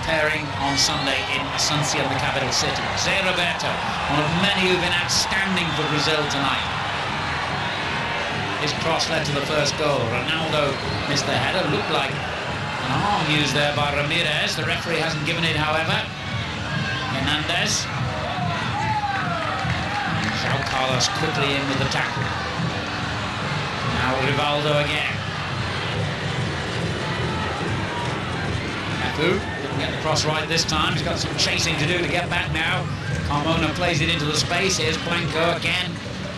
A: pairing on Sunday in Asuncion, the capital city. Jose Roberto, one of many who've been outstanding for Brazil tonight. His cross led to the first goal. Ronaldo missed the header. Looked like an arm used there by Ramirez. The referee hasn't given it, however. Hernandez. Carlos quickly in with the tackle. Now Rivaldo again. Cafu didn't get the cross right this time. He's got some chasing to do to get back now. Carmona plays it into the space. Here's Blanco again,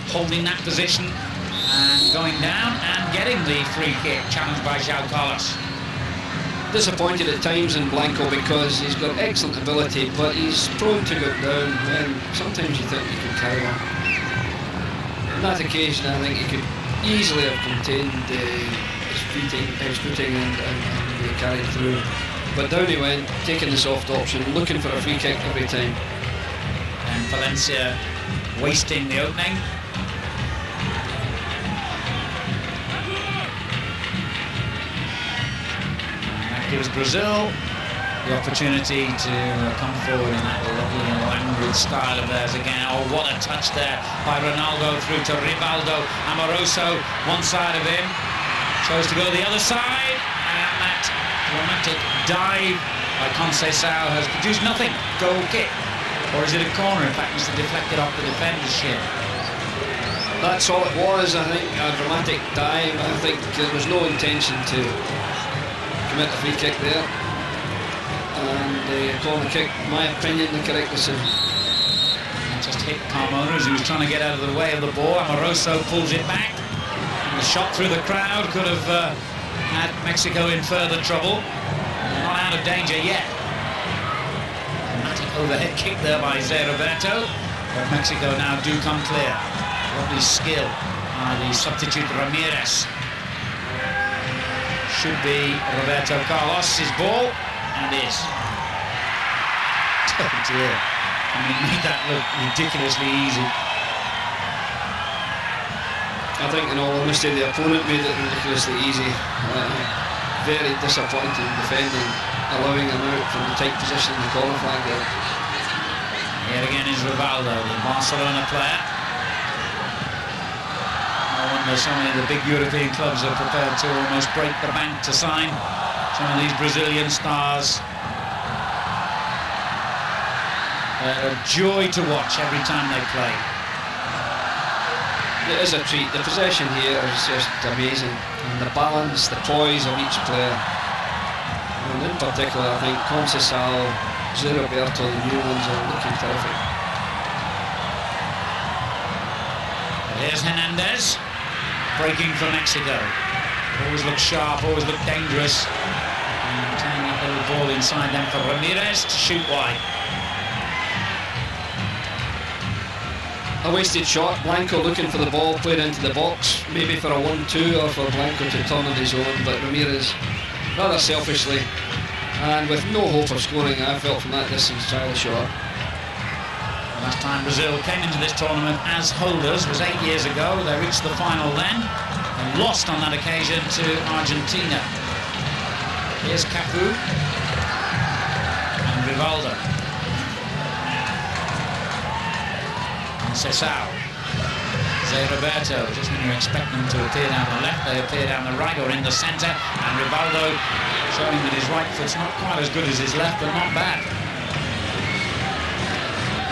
A: holding that position and going down and getting the free kick, challenged by João Carlos.
B: disappointed at times in Blanco because he's got excellent ability, but he's prone to go down when sometimes you think he can carry on. On that occasion, I think he could easily have contained his footing and be carried through. But down he went, taking the soft option, looking for a free kick every time.
A: And Valencia wasting the opening. Gives Brazil the opportunity to come forward in that lovely and languid style of theirs again. Oh, what a touch there by Ronaldo through to Rivaldo. Amoroso, one side of him, chose to go the other side, and that dramatic dive by Conceição has produced nothing. Goal kick, or is it a corner? In fact, it's deflected off the defender's shin.
B: That's all it was, I think, a dramatic dive. I think there was no intention to commit a free kick there, and the corner kick, in my opinion, the correct decision.
A: And just hit Carmona as he was trying to get out of the way of the ball. Amoroso pulls it back, and the shot through the crowd could have had Mexico in further trouble. Not out of danger yet. Dramatic overhead kick there by Zé Roberto, but Mexico now do come clear. Lovely skill by the substitute Ramirez. Should be Roberto Carlos, his ball, and is. Oh dear. I mean, made that look ridiculously easy.
B: I think, in all honesty, the opponent made it ridiculously easy. Very disappointing defending, allowing him out from the tight position in the corner flag there.
A: Here again is Rivaldo, the Barcelona player. No wonder so many of the big European clubs are prepared to almost break the bank to sign some of these Brazilian stars. They're a joy to watch every time they play.
B: It is a treat. The possession here is just amazing, and the balance, the poise of each player. And in particular, I think Conceição, Zé Roberto, the new ones are looking terrific.
A: Here's Hernandez, breaking for Mexico. Always look sharp, always look dangerous. And turning that little ball inside them for Ramirez to shoot wide.
B: A wasted shot. Blanco looking for the ball, played into the box, maybe for a 1-2 or for Blanco to turn on his own, but Ramirez, rather selfishly, and with no hope of scoring, I felt from that distance, child shot.
A: Last time Brazil came into this tournament as holders was 8 years ago. They reached the final then and lost on that occasion to Argentina. Here's Cafu and Rivaldo. Conceição. Zé Roberto, just when you expect them to appear down the left, they appear down the right or in the centre, and Rivaldo showing that his right foot's not quite as good as his left, but not bad.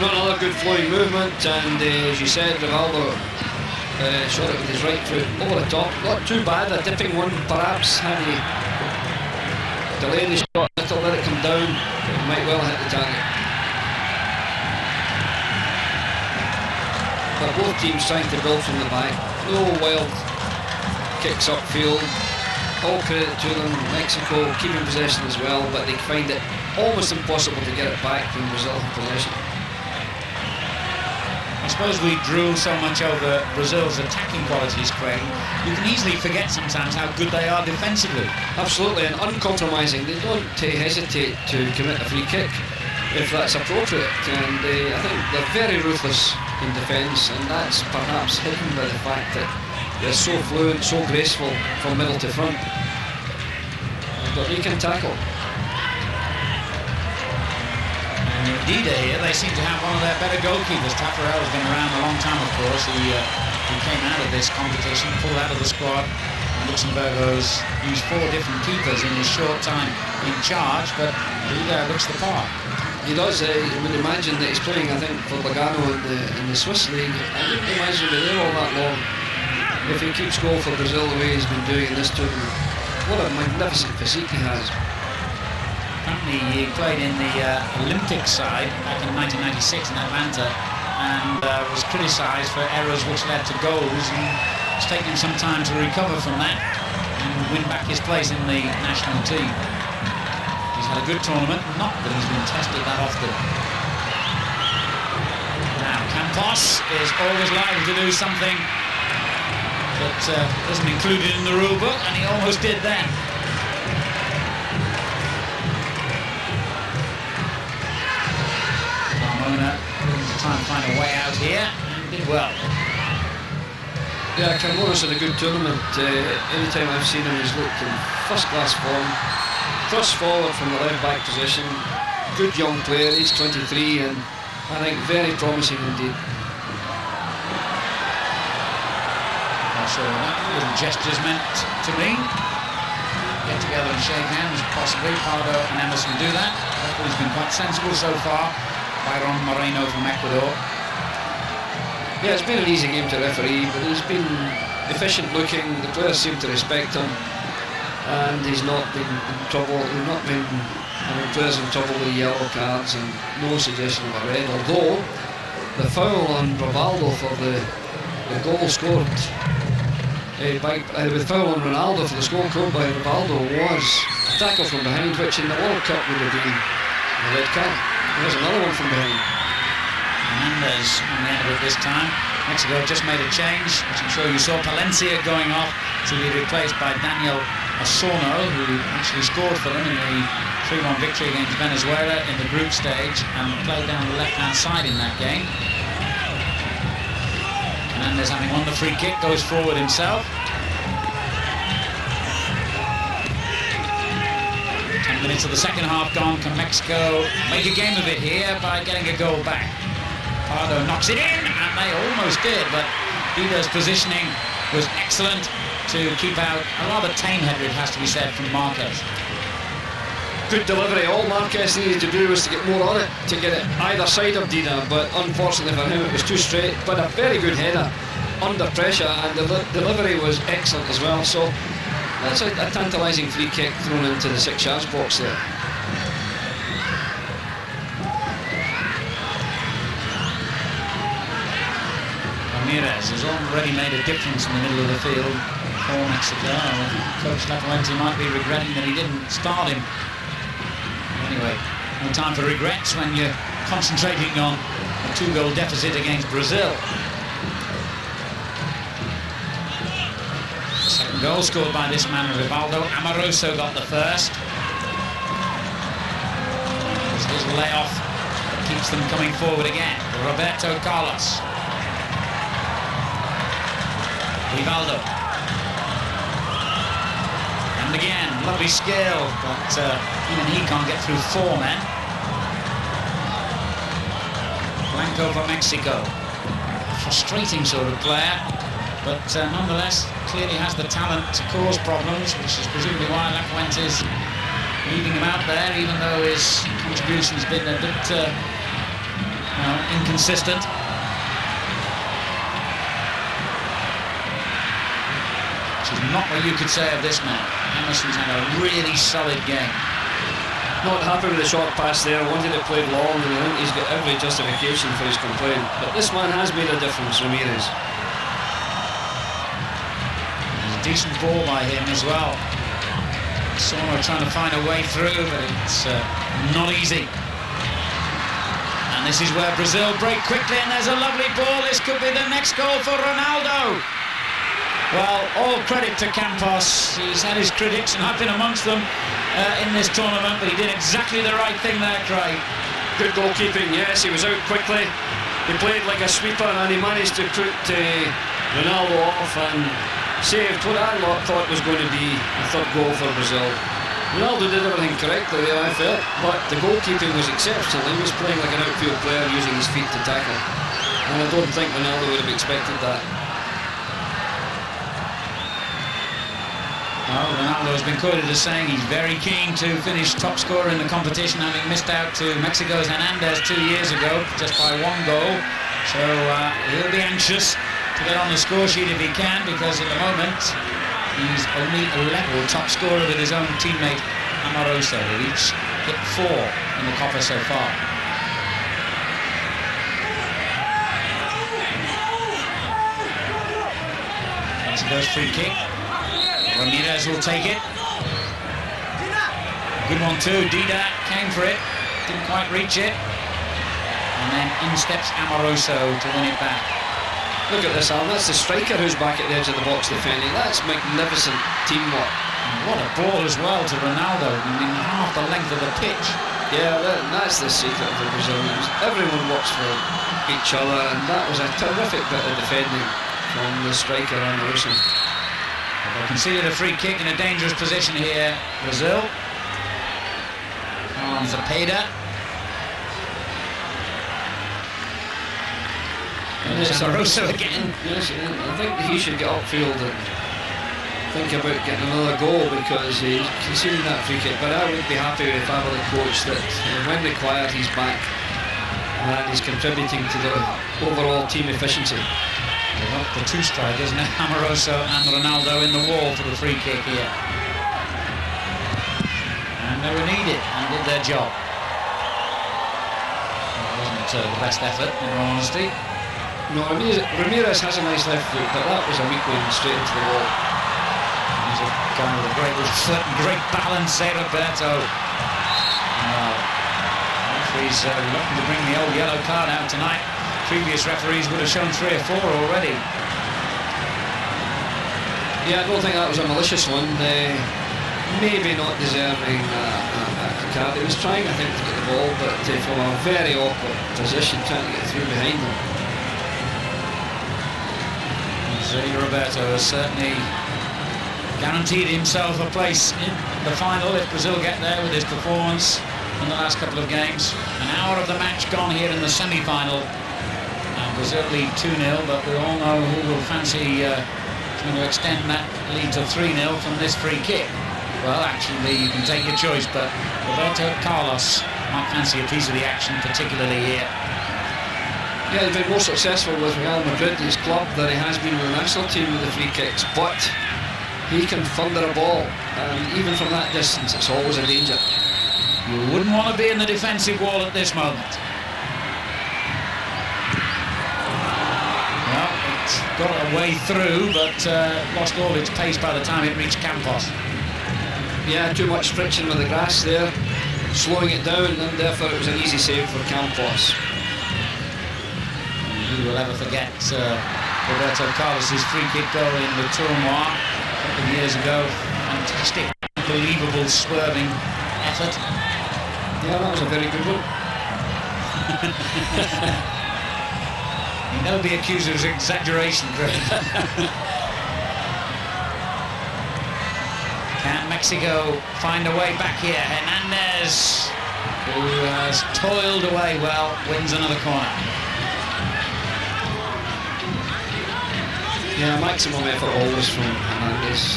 B: Not another good flowing movement, and as you said, Rivaldo shot it with his right foot over the top. Not too bad, a dipping one perhaps. Had he delayed the shot a little, let it come down, it might well hit the target. But both teams trying to build from the back. No wild kicks upfield. All credit to them. Mexico keeping possession as well, but they find it almost impossible to get it back when Brazil have possession.
A: I suppose we drool so much over Brazil's attacking qualities, Craig. You can easily forget sometimes how good they are defensively.
B: Absolutely, and uncompromising. They don't hesitate to commit a free kick if that's appropriate, and I think they're very ruthless in defence, and that's perhaps hidden by the fact that they're so fluent, so graceful from middle to front. But they can tackle.
A: And indeed here they seem to have one of their better goalkeepers. Tafarel's been around a long time, of course. He came out of this competition, pulled out of the squad, and Luxembourgo's used 4 different keepers in his short time in charge, but he looks the part.
B: He does. You would imagine that he's playing, I think, for Lugano in the Swiss league. I wouldn't imagine he'll be there all that long if he keeps going for Brazil the way he's been doing in this tournament. What a magnificent physique he has.
A: Apparently he played in the Olympic side back in 1996 in Atlanta and was criticised for errors which led to goals, and it's taken him some time to recover from that and win back his place in the national team. He's had a good tournament, not that he's been tested that often. Now, Campos is always liable to do something that isn't included in the rule book, and he almost did then. Carmona looking to try and find a way out here, and did well.
B: Yeah, Carmona's had a good tournament. Anytime I've seen him, he's looked in first-class form. Thrust forward from the left-back position. Good young player, he's 23, and I think very promising indeed.
A: So little gestures meant to me. Get together and shake hands, possibly. Pardo and Emerson do that. He's been quite sensible so far. Byron Moreno from Ecuador.
B: Yeah, it's been an easy game to referee, but he's been efficient looking. The players seem to respect him, and he's not been in trouble. He's not been players in trouble with yellow cards and no suggestion of a red. Although the foul on Rivaldo for the goal scored. The foul on Ronaldo for the score scored by Rivaldo was a tackle from behind, which in the World Cup would have been a red card. There's another one from behind.
A: Hernandez on the end of it this time. Mexico just made a change, which I'm sure you saw. Palencia going off to be replaced by Daniel Osorno, who actually scored for them in the 3-1 victory against Venezuela in the group stage and played down the left-hand side in that game. Hernandez, having won the free kick, goes forward himself. 10 minutes of the second half gone. Can Mexico make a game of it here by getting a goal back? Pardo knocks it in, and they almost did, but Dida's positioning was excellent to keep out a rather tame header, it has to be said, from Marquez.
B: Good delivery. All Marquez needed to do was to get more on it, to get it either side of Dida, but unfortunately for him it was too straight. But a very good header under pressure, and the delivery was excellent as well. So that's a tantalising free kick thrown into the 6-yard box there.
A: Ramirez has already made a difference in the middle of the field for Mexico. Coach Lafuente might be regretting that he didn't start him. Anyway, no time for regrets when you're concentrating on a 2-goal deficit against Brazil. Second goal scored by this man, Rivaldo. Amoroso got the first. It's his layoff that keeps them coming forward again. Roberto Carlos. Rivaldo. And again, lovely skill, but even he can't get through 4 men. Blanco for Mexico. Frustrating sort of player, but nonetheless clearly has the talent to cause problems, which is presumably why Lafuente is leaving him out there, even though his contribution's been a bit inconsistent. Which is not what you could say of this man. Emerson's had a really solid game.
B: Not happy with the short pass there, wanted it played long, and I think he's got every justification for his complaint. But this man has made a difference, Ramirez.
A: There's a decent ball by him as well. Sono trying to find a way through, but it's not easy. And this is where Brazil break quickly, and there's a lovely ball. This could be the next goal for Ronaldo. Well, all credit to Campos. He's had his critics, and I've been amongst them in this tournament, but he did exactly the right thing there, Craig.
B: Good goalkeeping, yes, he was out quickly. He played like a sweeper, and he managed to put Ronaldo off and saved what I thought was going to be a third goal for Brazil. Ronaldo did everything correctly, I felt, but the goalkeeping was exceptional. He was playing like an outfield player, using his feet to tackle. And I don't think Ronaldo would have expected that.
A: Well, Ronaldo has been quoted as saying he's very keen to finish top scorer in the competition, having missed out to Mexico's Hernandez 2 years ago, just by 1 goal. So he'll be anxious to get on the score sheet if he can, because at the moment he's only a level top scorer with his own teammate Amoroso. They've each hit 4 in the Copa so far. Mexico's free kick. Ramirez will take it. Good one too. Dida came for it, didn't quite reach it. And then in steps Amoroso to win it back.
B: Look at this, Alan. That's the striker who's back at the edge of the box defending. That's magnificent teamwork.
A: And what a ball as well to Ronaldo, I mean, half the length of the pitch.
B: Yeah, that's the secret of the Brazilians. Everyone works for each other, and that was a terrific bit of defending from the striker Amoroso.
A: They conceded a free kick in a dangerous position here, Brazil. On Zepeda. And there's Amoroso again.
B: Yes, I think he should get upfield and think about getting another goal because he's conceding that free kick. But I would be happy if I were the coach that when required he's back and he's contributing to the overall team efficiency.
A: They've got the two strikers now, Amoroso and Ronaldo in the wall for the free kick here. And they were needed and did their job. It wasn't the best effort, in all honesty.
B: No, Ramirez has a nice left foot, but that was a weak one straight into the wall.
A: He's a guy with a great left foot and great balance there, Roberto. Referees looking to bring the old yellow card out tonight. Previous referees would have shown 3 or 4 already.
B: Yeah, I don't think that was a malicious one. Maybe not deserving a card. He was trying, I think, to get the ball, but from a very awkward position, trying to get through behind him.
A: Roberto has certainly guaranteed himself a place in the final if Brazil get there with his performance in the last couple of games. An hour of the match gone here in the semi-final. Brazil lead 2-0, but we all know who will fancy trying to extend that lead to 3-0 from this free kick. Well, actually, you can take your choice, but Roberto Carlos might fancy a piece of the action, particularly here.
B: Yeah, he's been more successful with Real Madrid, his club, than he has been with the national team with the free kicks, but he can thunder a ball, and even from that distance, it's always a danger.
A: You wouldn't want to be in the defensive wall at this moment. Well, it's got a way through, but lost all its pace by the time it reached Campos.
B: Yeah, too much friction with the grass there, slowing it down, and therefore it was an easy save for Campos.
A: Who will ever forget Roberto Carlos' free kick goal in the Tournoi a couple of years ago? Fantastic, unbelievable, swerving effort.
B: Yeah, that was a very good one.
A: You know, be accused of exaggeration, Greg. Can Mexico find a way back here? Hernandez, who has toiled away well, wins another corner.
B: Yeah, maximum effort always from Hernandez.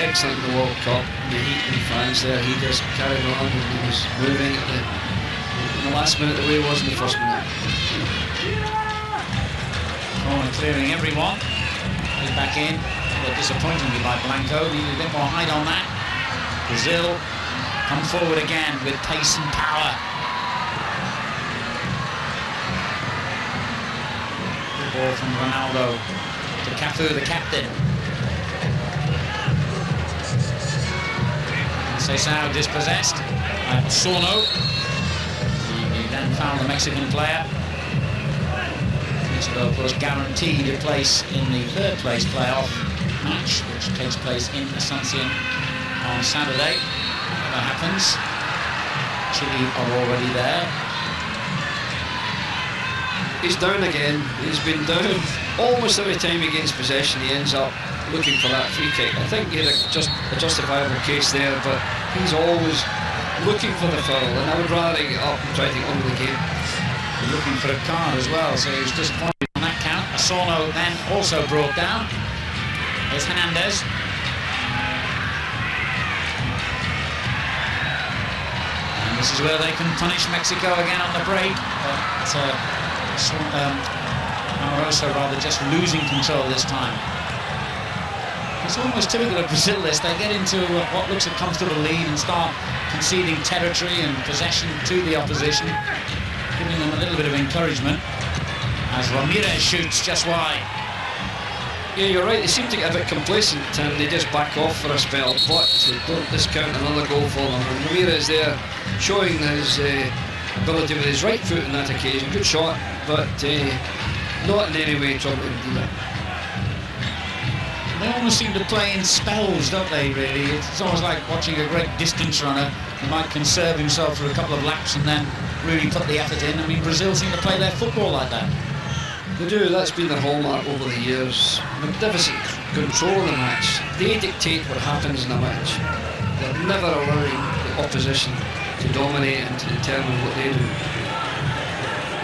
B: Excellent in the World Cup. The heat in France there, he just carried on and he was moving at in the last minute the way he was in the first minute.
A: Corner clearing everyone. He's back in, but disappointingly by Blanco. Needed a bit more height on that. Brazil come forward again with pace and power. Good ball from Ronaldo to Cafu, the captain. Cesao dispossessed. Sorno. He then found the Mexican player. Mexico, of course, guaranteed a place in the third place playoff match, which takes place in Asuncion on Saturday. Whatever happens, Chile are already there.
B: He's down again. He's been down almost every time he gains possession. He ends up looking for that free kick. I think he had a justifiable case there, but he's always looking for the foul, and I would rather get up and try to get on with the game.
A: Looking for a card as well, so he was disappointed on that count. Osorno then also brought down. There's Hernandez. And this is where they can punish Mexico again on the break. Amoroso rather just losing control this time. It's almost typical of Brazil this. They get into what looks a comfortable lead and start conceding territory and possession to the opposition, giving them a little bit of encouragement as Ramirez shoots just wide.
B: Yeah, you're right, they seem to get a bit complacent and they just back off for a spell, but don't discount another goal for them. And Ramirez there showing his ability with his right foot on that occasion. Good shot, but not in any way troubling either.
A: They almost seem to play in spells, don't they, really? It's almost like watching a great distance runner who might conserve himself for a couple of laps and then really put the effort in. I mean, Brazil seem to play their football like that.
B: They do, that's been their hallmark over the years. Magnificent control of the match. They dictate what happens in the match. They're never allowing the opposition to dominate and to determine what they do.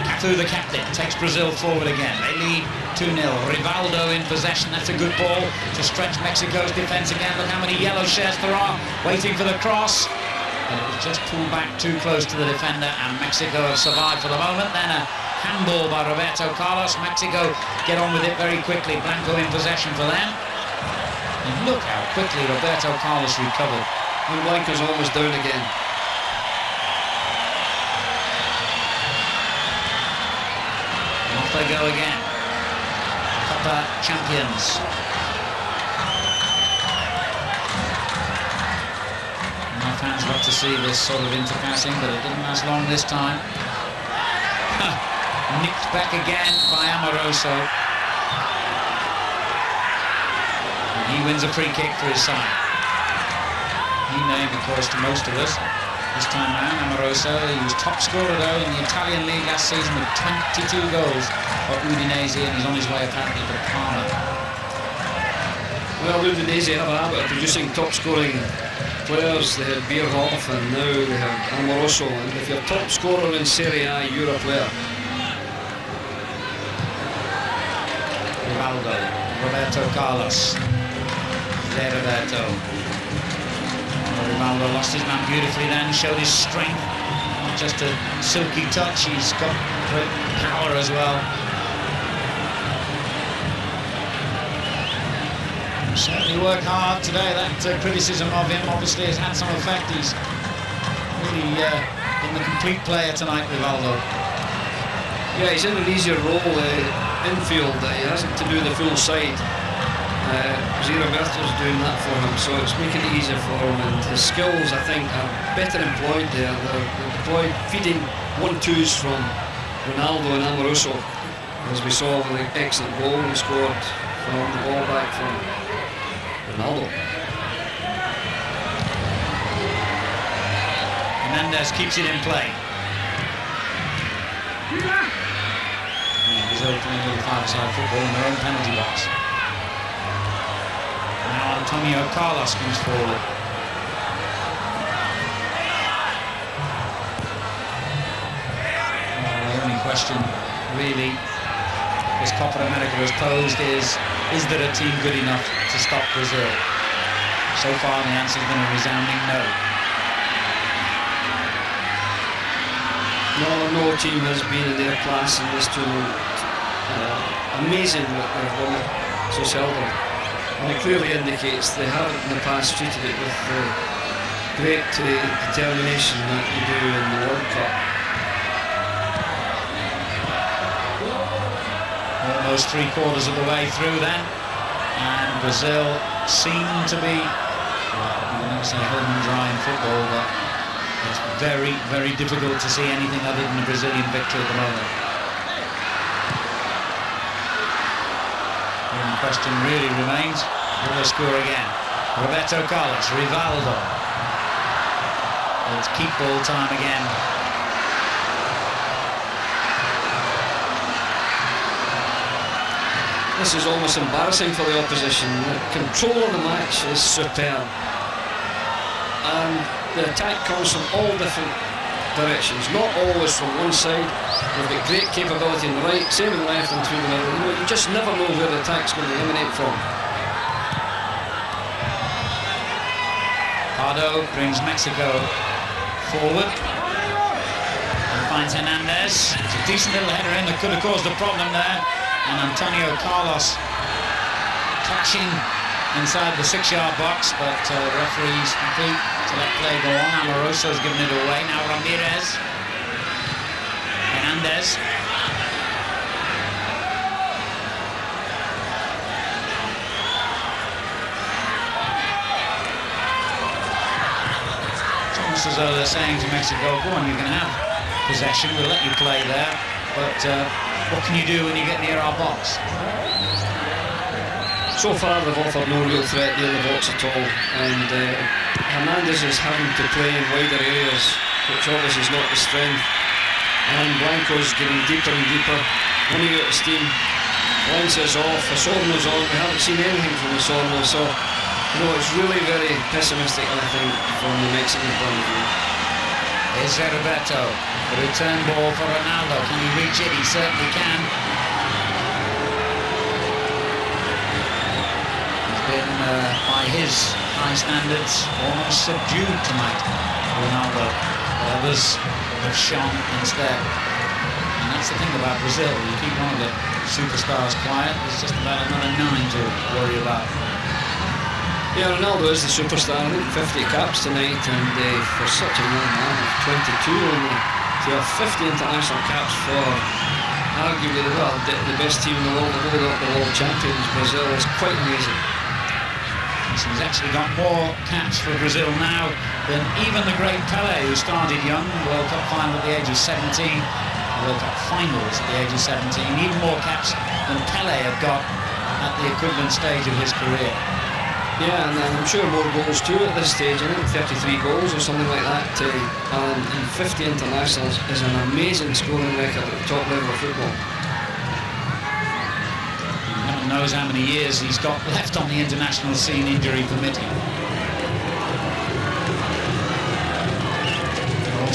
A: Cafu, the captain, takes Brazil forward again. They lead 2-0. Rivaldo in possession. That's a good ball to stretch Mexico's defence again. Look how many yellow shirts there are waiting for the cross. And it was just pulled back too close to the defender, and Mexico have survived for the moment. Then a handball by Roberto Carlos. Mexico get on with it very quickly. Blanco in possession for them. And look how quickly Roberto Carlos recovered.
B: And Blanco's almost down again.
A: Off they go again. Copa champions. My fans love to see this sort of interpassing, but it didn't last long this time. Nicked back again by Amoroso. And he wins a free kick for his side. New name, of course, to most of us. This time round, Amoroso, he was top scorer though in the Italian league last season with 22 goals for Udinese, and he's on his way apparently to Parma.
B: Well, Udinese have a habit of producing top scoring players. They had Bierhoff and now they have Amoroso, and if you're top scorer in Serie A, you're a player.
A: Rivaldo, Roberto Carlos. There, Roberto. Rivaldo lost his man beautifully then, showed his strength. Not just a silky touch, he's got great power as well. Certainly worked hard today. That criticism of him obviously has had some effect. He's really been the complete player tonight, Rivaldo.
B: Yeah, he's in an easier role infield. He hasn't to do the full side. Jose Roberto's doing that for him, so it's making it easier for him, and his skills, I think, are better employed there. They're deployed, feeding 1-2s from Ronaldo and Amoroso, as we saw with the excellent goal he scored from the ball back from Ronaldo.
A: Hernandez keeps it in play. Brazil playing a little five-side football in their own penalty box. Now Antonio Carlos comes forward. The only question really this Copa America has posed is there a team good enough to stop Brazil? So far the answer has been a resounding no.
B: No team has been in their class in this tournament. Amazing that they've won it so seldom. And it clearly indicates they haven't in the past treated it with the great determination that you do in the World Cup.
A: Almost 3/4 of the way through then, and Brazil seem to be, well, you won't say home and dry in football, but it's very, very difficult to see anything other than a Brazilian victory at the moment. The question really remains, will they score again? Roberto Carlos, Rivaldo. It's keep ball time again.
B: This is almost embarrassing for the opposition. The control of the match is superb. And the attack comes from all different directions, not always from one side. They've got great capability in the right, same in the left and through the middle. You just never know where the attack's going to emanate from.
A: Pardo brings Mexico forward and finds Hernandez. It's a decent little header in that could have caused a problem there. And Antonio Carlos clashing inside the 6-yard box, but the referee's happy to let play go on. Amoroso's given it away. Now Ramirez. Hernandez. as though they're saying to Mexico, go on, you can have possession, we'll let you play there, but what can you do when you get near our box?
B: So far they've offered no real threat near the box at all, and Hernandez is having to play in wider areas, which obviously is not the strength, and Blanco's getting deeper and deeper, running out of steam. Valencia's off, Osorno's on, we haven't seen anything from Osorno, so it's really very pessimistic, I think, from the Mexican point of view.
A: Here's Roberto, the return ball for Ronaldo. Can he reach it? He certainly can. He's been, by his high standards, almost subdued tonight, Ronaldo. Others have shone instead. And that's the thing about Brazil. You keep one of the superstars quiet, there's just about another 9 to worry about.
B: Yeah, Ronaldo is the superstar. I think 50 caps tonight, and for such a young man, 22 only, to have 50 international caps for arguably the best team in the world, the world champions, Brazil, is quite amazing.
A: So he's actually got more caps for Brazil now than even the great Pelé, who started young, World Cup final at the age of 17, World Cup finals at the age of 17, even more caps than Pelé had got at the equivalent stage of his career.
B: Yeah, and I'm sure more goals too at this stage. I think 33 goals or something like that, and 50 internationals is an amazing scoring record at the top level of football.
A: No one knows how many years he's got left on the international scene, injury permitting.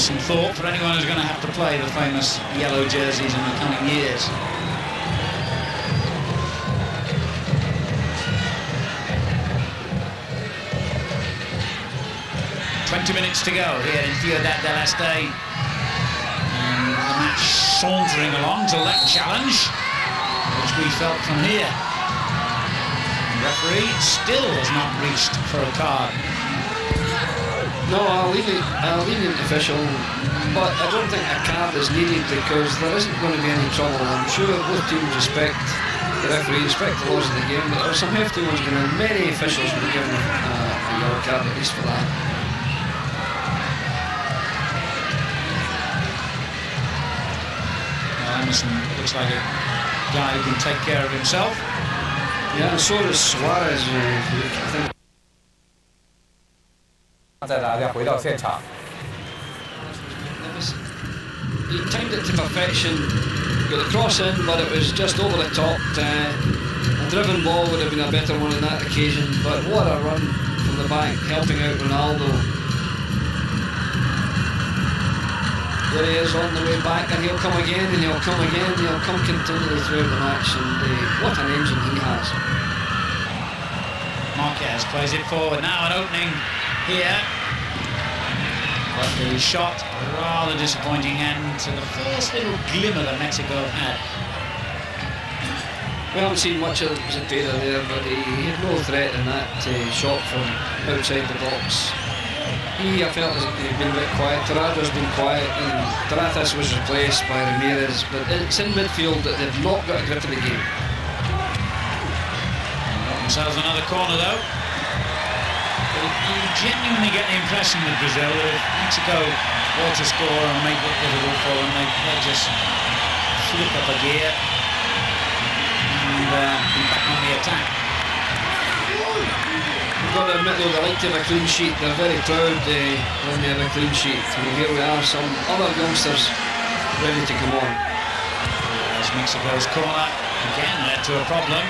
A: Some thought for anyone who's going to have to play the famous yellow jerseys in the coming years. 20 minutes to go here in Ciudad del Este. And the match sauntering along to that challenge, which we felt from here. The referee still has not reached for a card.
B: No, I'll leave it official, but I don't think a card is needed because there isn't going to be any trouble. I'm sure both teams respect the referee, respect the laws of the game, but there are some hefty ones going on. Many officials will be given a yellow card at least for that.
A: Emerson looks like a guy who can take care of himself.
B: Yeah, and so does Suarez. I think.
C: 再打再回到现场。
B: He timed it to perfection, got the cross in, but it was just over the top. A driven ball would have been a better one on that occasion, but what a run from the back, helping out Ronaldo. There he is on the way back, and he'll come again, and he'll come again, and he'll come continually throughout the match, and what an engine he has.
A: Marquez plays it forward now, an opening here. But the shot, a rather disappointing end to the first little glimmer that Mexico had.
B: We haven't seen much of Zepeda there, but he had no threat in that shot from outside the box. I felt as if he'd been a bit quiet. Torrado's been quiet, and Taratas was replaced by Ramirez, but it's in midfield that they've not got a grip of the game.
A: Got themselves another corner though. You genuinely get the impression with Brazil that if Mexico were to score and make it difficult for them, they just flip up a gear and be back on the attack.
B: You've got to admit though, they like to have a clean sheet. They're very proud when they have a clean sheet. And here we are, some other youngsters ready to come on.
A: There's Mexico's corner, again led to a problem.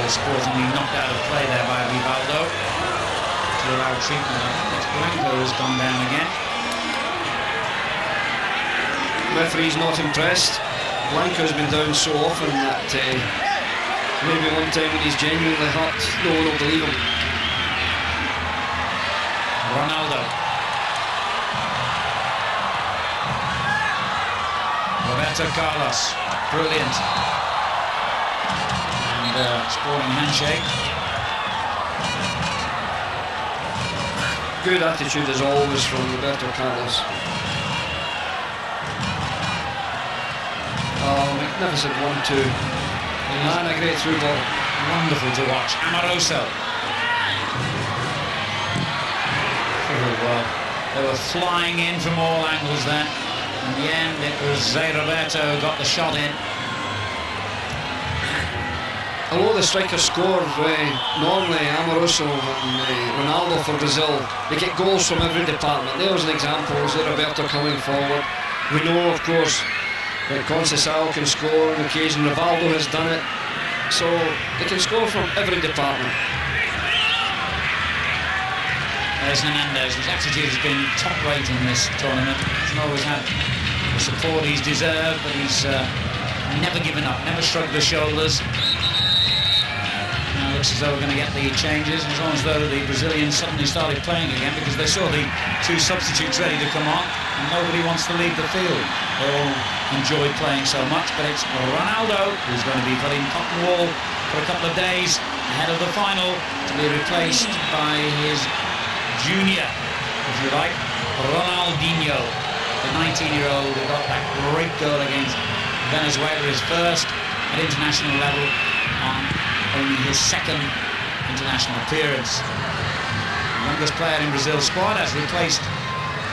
A: Sportingly knocked out of play there by Rivaldo to allow treatment. It's Blanco who's gone down again.
B: Referee's not impressed. Blanco's been down so often that maybe one time when he's genuinely hurt, no one will believe him.
A: Ronaldo. Roberto Carlos. Brilliant. Sporting handshake.
B: Good attitude as always from Roberto Carlos. Oh, magnificent 1-2. And a great through ball.
A: Wonderful to watch. Amoroso. Oh, well, they were flying in from all angles then. In the end, it was Zé Roberto who got the shot in.
B: Although the strikers score, normally Amoroso and Ronaldo for Brazil, they get goals from every department. There's an example, Zé Roberto coming forward. We know, of course, that Conceição can score on occasion. Rivaldo has done it. So they can score from every department.
A: There's Hernandez, whose attitude has been top rate in this tournament. Hasn't always had the support he's deserved, but he's never given up, never shrugged the shoulders. Now it looks as though we're going to get the changes. It's almost as though the Brazilians suddenly started playing again because they saw the two substitutes ready to come on, and nobody wants to leave the field. They all enjoyed playing so much, but it's Ronaldo who's going to be put in cotton wool for a couple of days ahead of the final to be replaced by his junior, if you like, Ronaldinho, the 19-year-old who got that great goal against Venezuela, his first at international level on only his second international appearance. The youngest player in Brazil's squad has replaced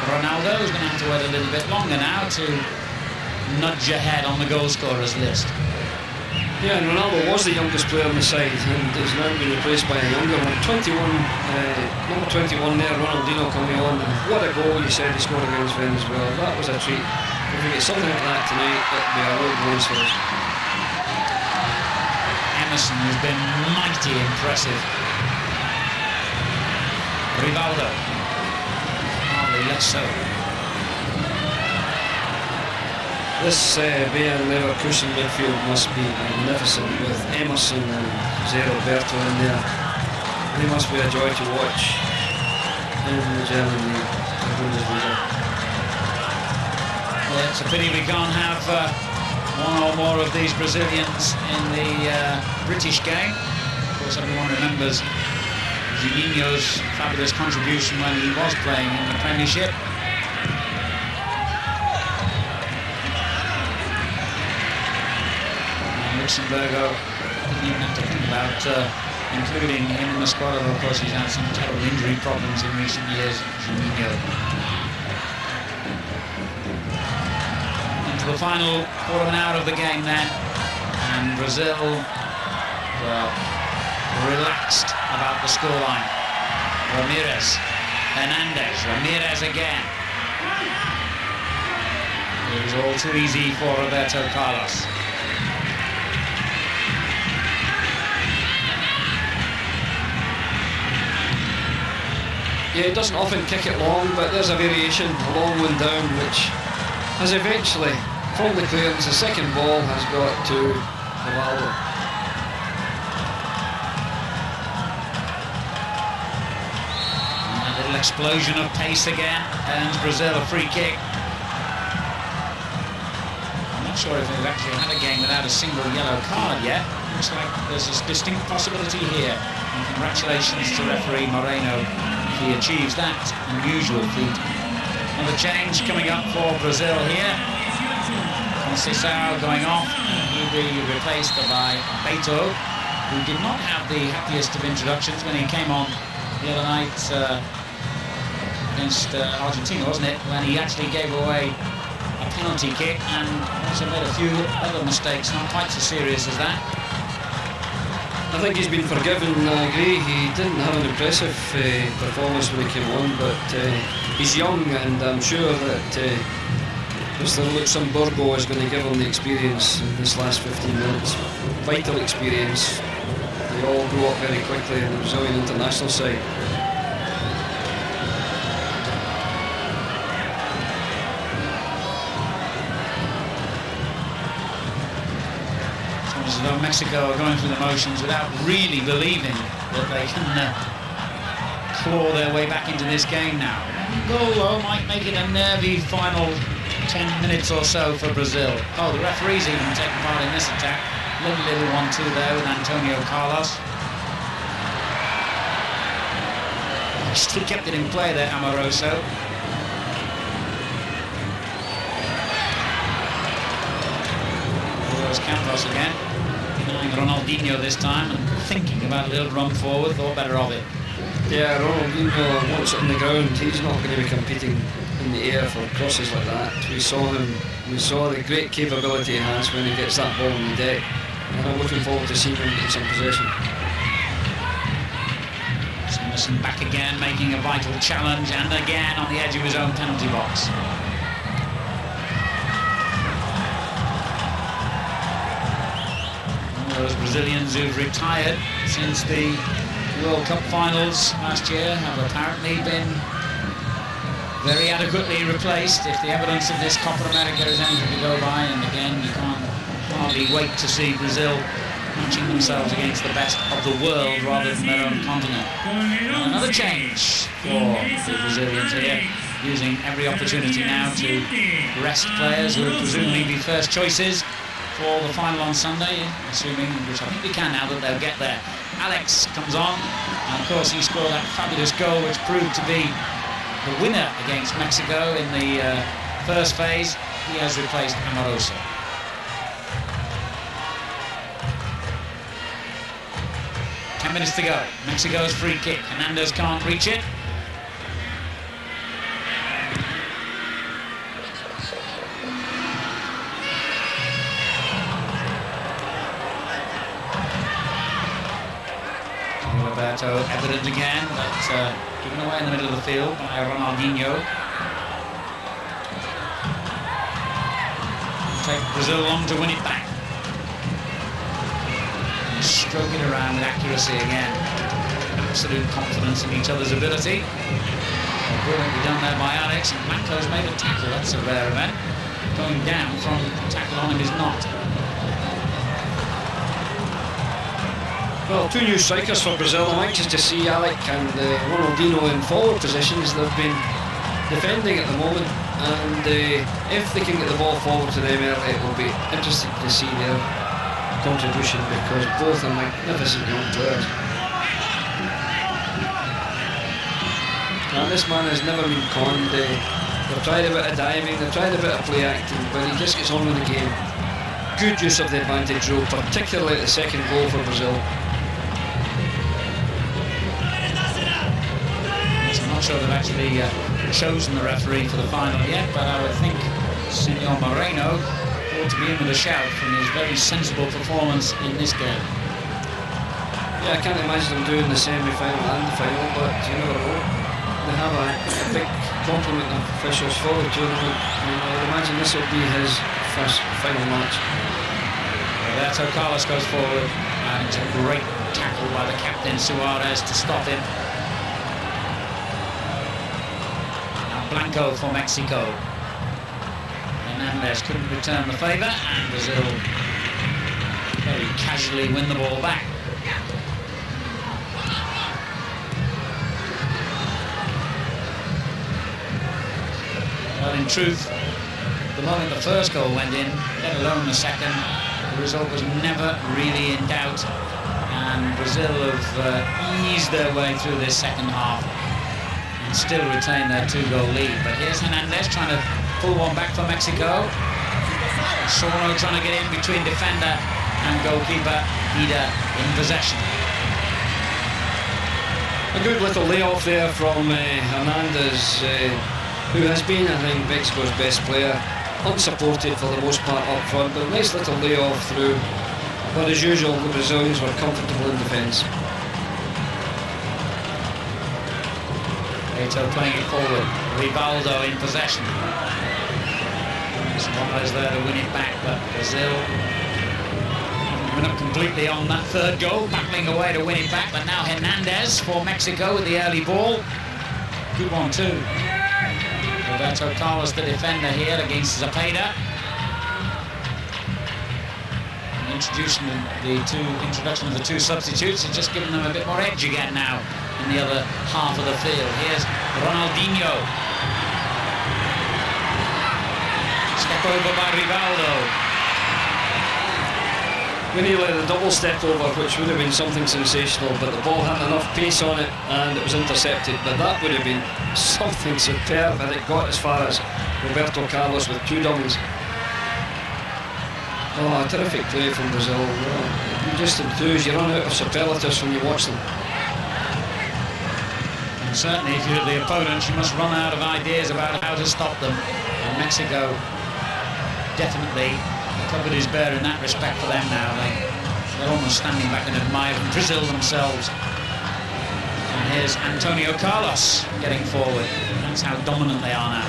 A: Ronaldo, who's going to have to wait a little bit longer now to nudge ahead on the goal scorers list.
B: Yeah, and Ronaldo was the youngest player on the side and has now been replaced by a younger one. 21, number 21 there, Ronaldinho coming on. And what a goal you said he scored against Venezuela. That was a treat. If we get something like that tonight, it'll be a real bonus for us.
A: Emerson has been mighty impressive. Rivaldo, hardly less so.
B: This Bayer Leverkusen midfield must be magnificent with Emerson and Zé Roberto in there. They must be a joy to watch in the German league, the Bundesliga.
A: Yeah, it's a pity we can't have one or more of these Brazilians in the British game. Of course, everyone remembers Juninho's fabulous contribution when he was playing in the Premiership. Luxemburgo didn't even have to think about including him in the squad, although of course he's had some terrible injury problems in recent years, Juninho. Into the final quarter of an hour of the game then, and Brazil, well, relaxed about the scoreline. Ramirez, Hernandez, Ramirez again. It was all too easy for Roberto Carlos.
B: Yeah, he doesn't often kick it long, but there's a variation, a long one down, which has eventually, from the clearance, the second ball has got to Rivaldo.
A: A little explosion of pace again, and Brazil a free kick. I'm not sure if we've actually had a game without a single yellow card yet. Looks like there's a distinct possibility here. And congratulations to referee Moreno. He achieves that unusual feat. Another change coming up for Brazil here. Conceição going off. He'll be replaced by Beto, who did not have the happiest of introductions when he came on the other night against Argentina, wasn't it? When he actually gave away a penalty kick and also made a few other mistakes, not quite so serious as that.
B: I think he's been forgiven. I agree, he didn't have an impressive performance when he came on, but he's young, and I'm sure that Mr. Luxemburgo is going to give him the experience in this last 15 minutes. Vital experience. They all grew up very quickly in the Brazilian international side.
A: Though Mexico are going through the motions without really believing that they can claw their way back into this game now. One goal though might make it a nervy final 10 minutes or so for Brazil. Oh, the referee's even taking part in this attack. Lovely little 1-2 there with Antonio Carlos. He still kept it in play there, Amoroso. There goes Campos again. Denying Ronaldinho this time and thinking about a little run forward, thought better of it.
B: Yeah, Ronaldinho wants it on the ground. He's not going to be competing in the air for crosses like that. We saw the great capability he has when he gets that ball on the deck, and I'm looking forward to seeing him get some possession.
A: Sanderson back again, making a vital challenge, and again on the edge of his own penalty box. Those Brazilians who've retired since the World Cup finals last year have apparently been very adequately replaced. If the evidence of this Copa America is anything to go by, and again you can't hardly wait to see Brazil matching themselves against the best of the world rather than their own continent. Another change for the Brazilians here, using every opportunity now to rest players who will presumably be first choices for the final on Sunday, assuming, which I think we can now that they'll get there. Alex comes on, and of course he scored that fabulous goal which proved to be the winner against Mexico in the first phase. He has replaced Amoroso. Minutes to go. Mexico's free kick. Hernandez can't reach it. Roberto evident again, but given away in the middle of the field by Ronaldinho. Take Brazil long to win it back. Stroke it around with accuracy again. Absolute confidence in each other's ability. Brilliantly done there by Alex. And Blanco's made a tackle. That's a rare event. Going down from a tackle on him is not.
B: Well, two new strikers for Brazil. I'm anxious to see Alec and Ronaldinho in forward positions. They've been defending at the moment, and if they can get the ball forward to them early, it will be interesting to see their contribution, because both are magnificent young players. Now, this man has never been conned. They've tried a bit of diving, they've tried a bit of play acting, but he just gets on with the game. Good use of the advantage rule, particularly at the second goal for Brazil.
A: I'm not sure they've actually chosen the referee for the final yet, but I would think Senor Moreno ought to be in with a shout from his very sensible performance in this game.
B: Yeah, I can't imagine them doing the semi-final and the final, but you never know. They have a big complement of officials for the tournament, and I would imagine this will be his first final match.
A: Roberto Carlos goes forward, and it's a great tackle by the captain Suarez to stop him. Now Blanco for Mexico. Hernandez couldn't return the favour, and Brazil very casually win the ball back. Well, in truth, the moment the first goal went in, let alone the second, the result was never really in doubt, and Brazil have eased their way through this second half and still retain their two-goal lead. But here's Hernandez trying to pull one back for Mexico. Sorno trying to get in between defender and goalkeeper. Ida in possession.
B: A good little layoff there from Hernandez, who has been, I think, Mexico's best player, unsupported for the most part up front, but a nice little layoff through. But as usual, the Brazilians were comfortable in defence.
A: Eto playing it forward. Rivaldo in possession. Suarez there to win it back, but Brazil haven't given up completely on that third goal, battling away to win it back. But now Hernandez for Mexico with the early ball. Good one too. Roberto Carlos, the defender here against Zepeda. Introduction of the two substitutes has just given them a bit more edge again now in the other half of the field. Here's Ronaldinho. Step over by Rivaldo.
B: We nearly had a double step over, which would have been something sensational, but the ball had enough pace on it and it was intercepted. But that would have been something superb had it got as far as Roberto Carlos with two doubles. Oh, terrific play from Brazil. You're just enthused, you run out of superlatives when you watch them.
A: And certainly if you're the opponent, you must run out of ideas about how to stop them. And Mexico definitely covered his bear in that respect for them now. They're almost standing back and admiring Brazil themselves. And here's Antonio Carlos getting forward. That's how dominant they are now.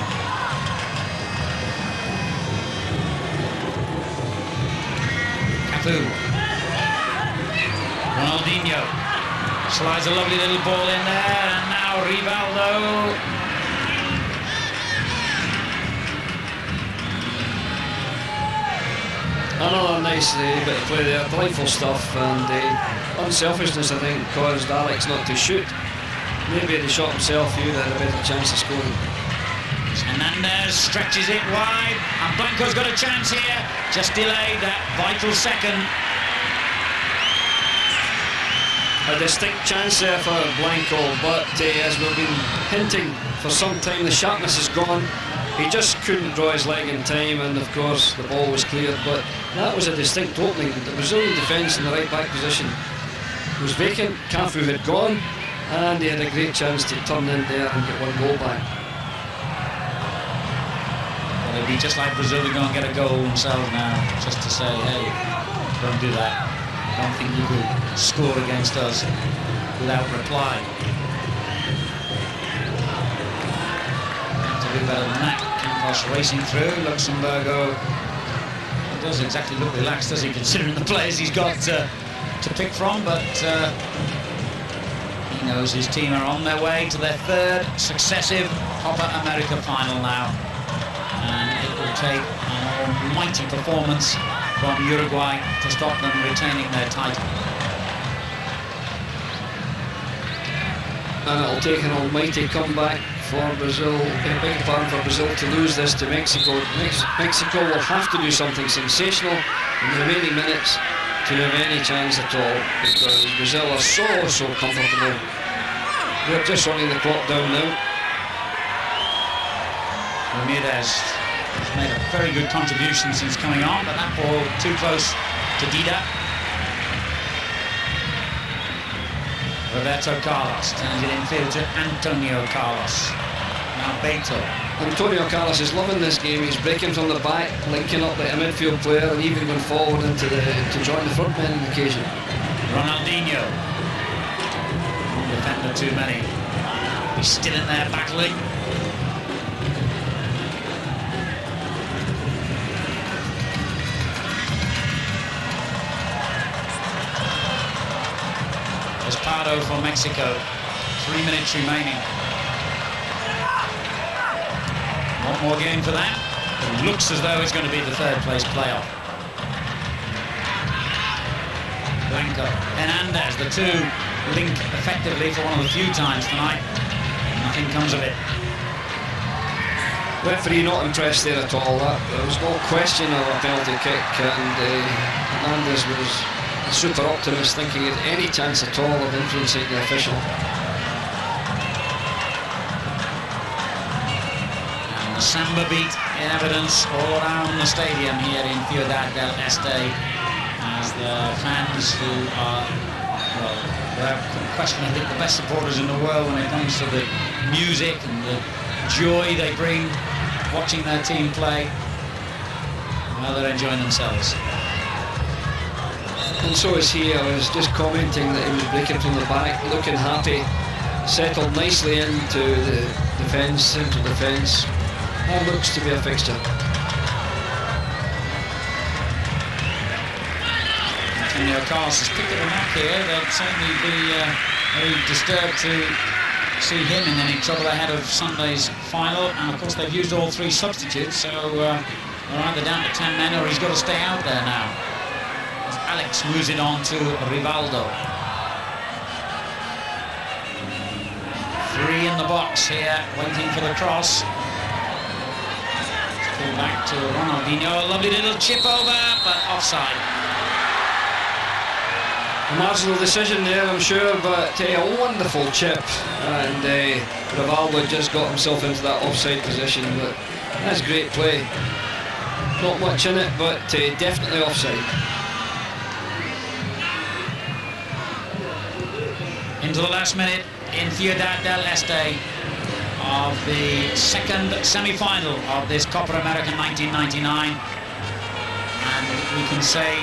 A: Ronaldinho slides a lovely little ball in there, and now Rivaldo.
B: Another nice bit of play there, delightful stuff, and unselfishness I think caused Alex not to shoot. Maybe he shot himself, he would have had a better chance of scoring.
A: Hernandez stretches it wide, and Blanco's got a chance here, just delayed that vital second.
B: A distinct chance there for Blanco, but as we've been hinting for some time, the sharpness is gone. He just couldn't draw his leg in time, and of course the ball was cleared, but that was a distinct opening. The Brazilian defence in the right back position was vacant, Cafu had gone, and he had a great chance to turn in there and get one goal back.
A: Well, it'd be just like Brazil to go and get a goal themselves now, just to say, hey, don't do that. I don't think you could score against us without reply. To do better than that. Campos racing through. Luxemburgo, it does exactly look relaxed, does he, considering the players he's got to pick from, but he knows his team are on their way to their third successive Copa America final now, and it will take an almighty performance from Uruguay to stop them retaining their title.
B: And it'll take an almighty comeback for Brazil, a big part for Brazil to lose this to Mexico. Mexico will have to do something sensational in the remaining minutes to have any chance at all, because Brazil are so comfortable. They're just running the clock down now.
A: Ramirez has made a very good contribution since coming on, but that ball too close to Dida. Roberto Carlos turns it infield to Antonio Carlos. Now Beto.
B: Antonio Carlos is loving this game. He's breaking from the back, linking up like a midfield player, and even going forward to join the front men on occasion.
A: Ronaldinho. Defender too many. He's still in there battling. There's Pardo for Mexico. 3 minutes remaining. One more game for that. It looks as though it's going to be the third place playoff. Blanco, Hernandez, the two link effectively for one of the few times tonight. Nothing comes of it.
B: Referee not impressed there at all. There was no question of a penalty kick, and Hernandez was a super optimist, thinking he had any chance at all of influencing the official.
A: And the samba beat in evidence all around the stadium here in Ciudad del Este, as the fans who are, well, without question, I think the best supporters in the world when it comes to the music and the joy they bring watching their team play. Well, they're enjoying themselves.
B: And so is he. I was just commenting that he was breaking from the back, looking happy, settled nicely into the defence, central defence. That looks to be a fixture.
A: Antonio Carlos has picked up a mark here. They'd certainly be very disturbed to see him in any trouble ahead of Sunday's final. And of course they've used all three substitutes, so they're either down to 10 men or he's got to stay out there now. As Alex moves it on to Rivaldo. 3 in the box here, waiting for the cross. Pull back to Ronaldinho. A lovely little chip over, but offside.
B: A marginal decision there, I'm sure, but a wonderful chip, and Rivaldo just got himself into that offside position, but that's great play. Not much in it, but definitely offside.
A: Into the last minute in Ciudad del Este of the second semi-final of this Copa America 1999, and we can say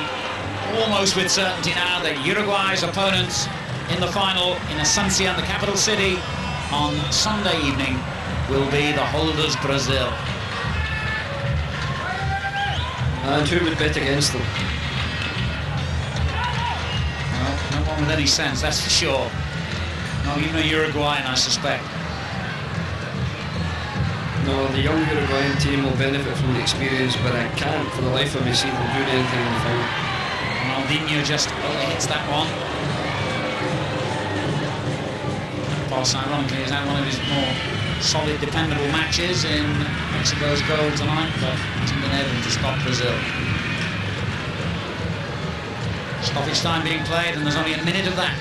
A: almost with certainty now that Uruguay's opponents in the final in Asuncion, the capital city, on Sunday evening will be the holders Brazil.
B: And who would bet against them?
A: Well, no one with any sense, that's for sure. Not even a Uruguayan, I suspect.
B: No, the young Uruguayan team will benefit from the experience, but I can't for the life of me see them doing anything in the final.
A: Ronaldinho just hits that one. Pass, ironically, is out one of his more solid, dependable matches in Mexico's goal tonight, but hasn't been able to stop Brazil. Stoppage time being played, and there's only a minute of that.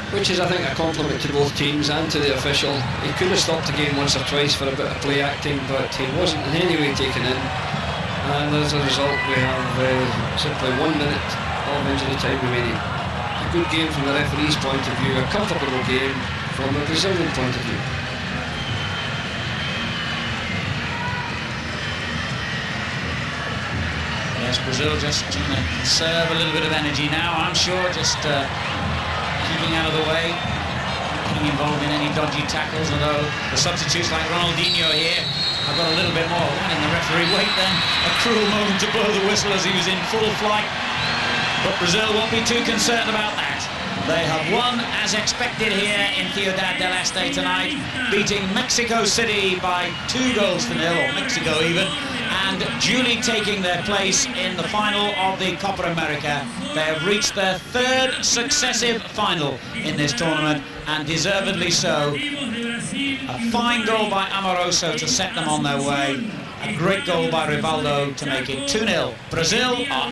B: Which is, I think, a compliment to both teams and to the official. He could have stopped the game once or twice for a bit of play acting, but he wasn't in any way taken in. And as a result, we have simply 1 minute of injury time remaining. A good game from the referee's point of view, a comfortable game from a Brazilian point of view.
A: Yes, Brazil just trying to conserve a little bit of energy now, I'm sure, just keeping out of the way, not getting involved in any dodgy tackles, although the substitutes like Ronaldinho here have got a little bit more letting the referee wait then. A cruel moment to blow the whistle as he was in full flight. But Brazil won't be too concerned about that. They have won as expected here in Ciudad del Este tonight, beating Mexico City by 2 goals to 0, or Mexico even, and duly taking their place in the final of the Copa America. They have reached their 3rd successive final in this tournament, and deservedly so. A fine goal by Amoroso to set them on their way. A great goal by Rivaldo to make it 2-0. Brazil are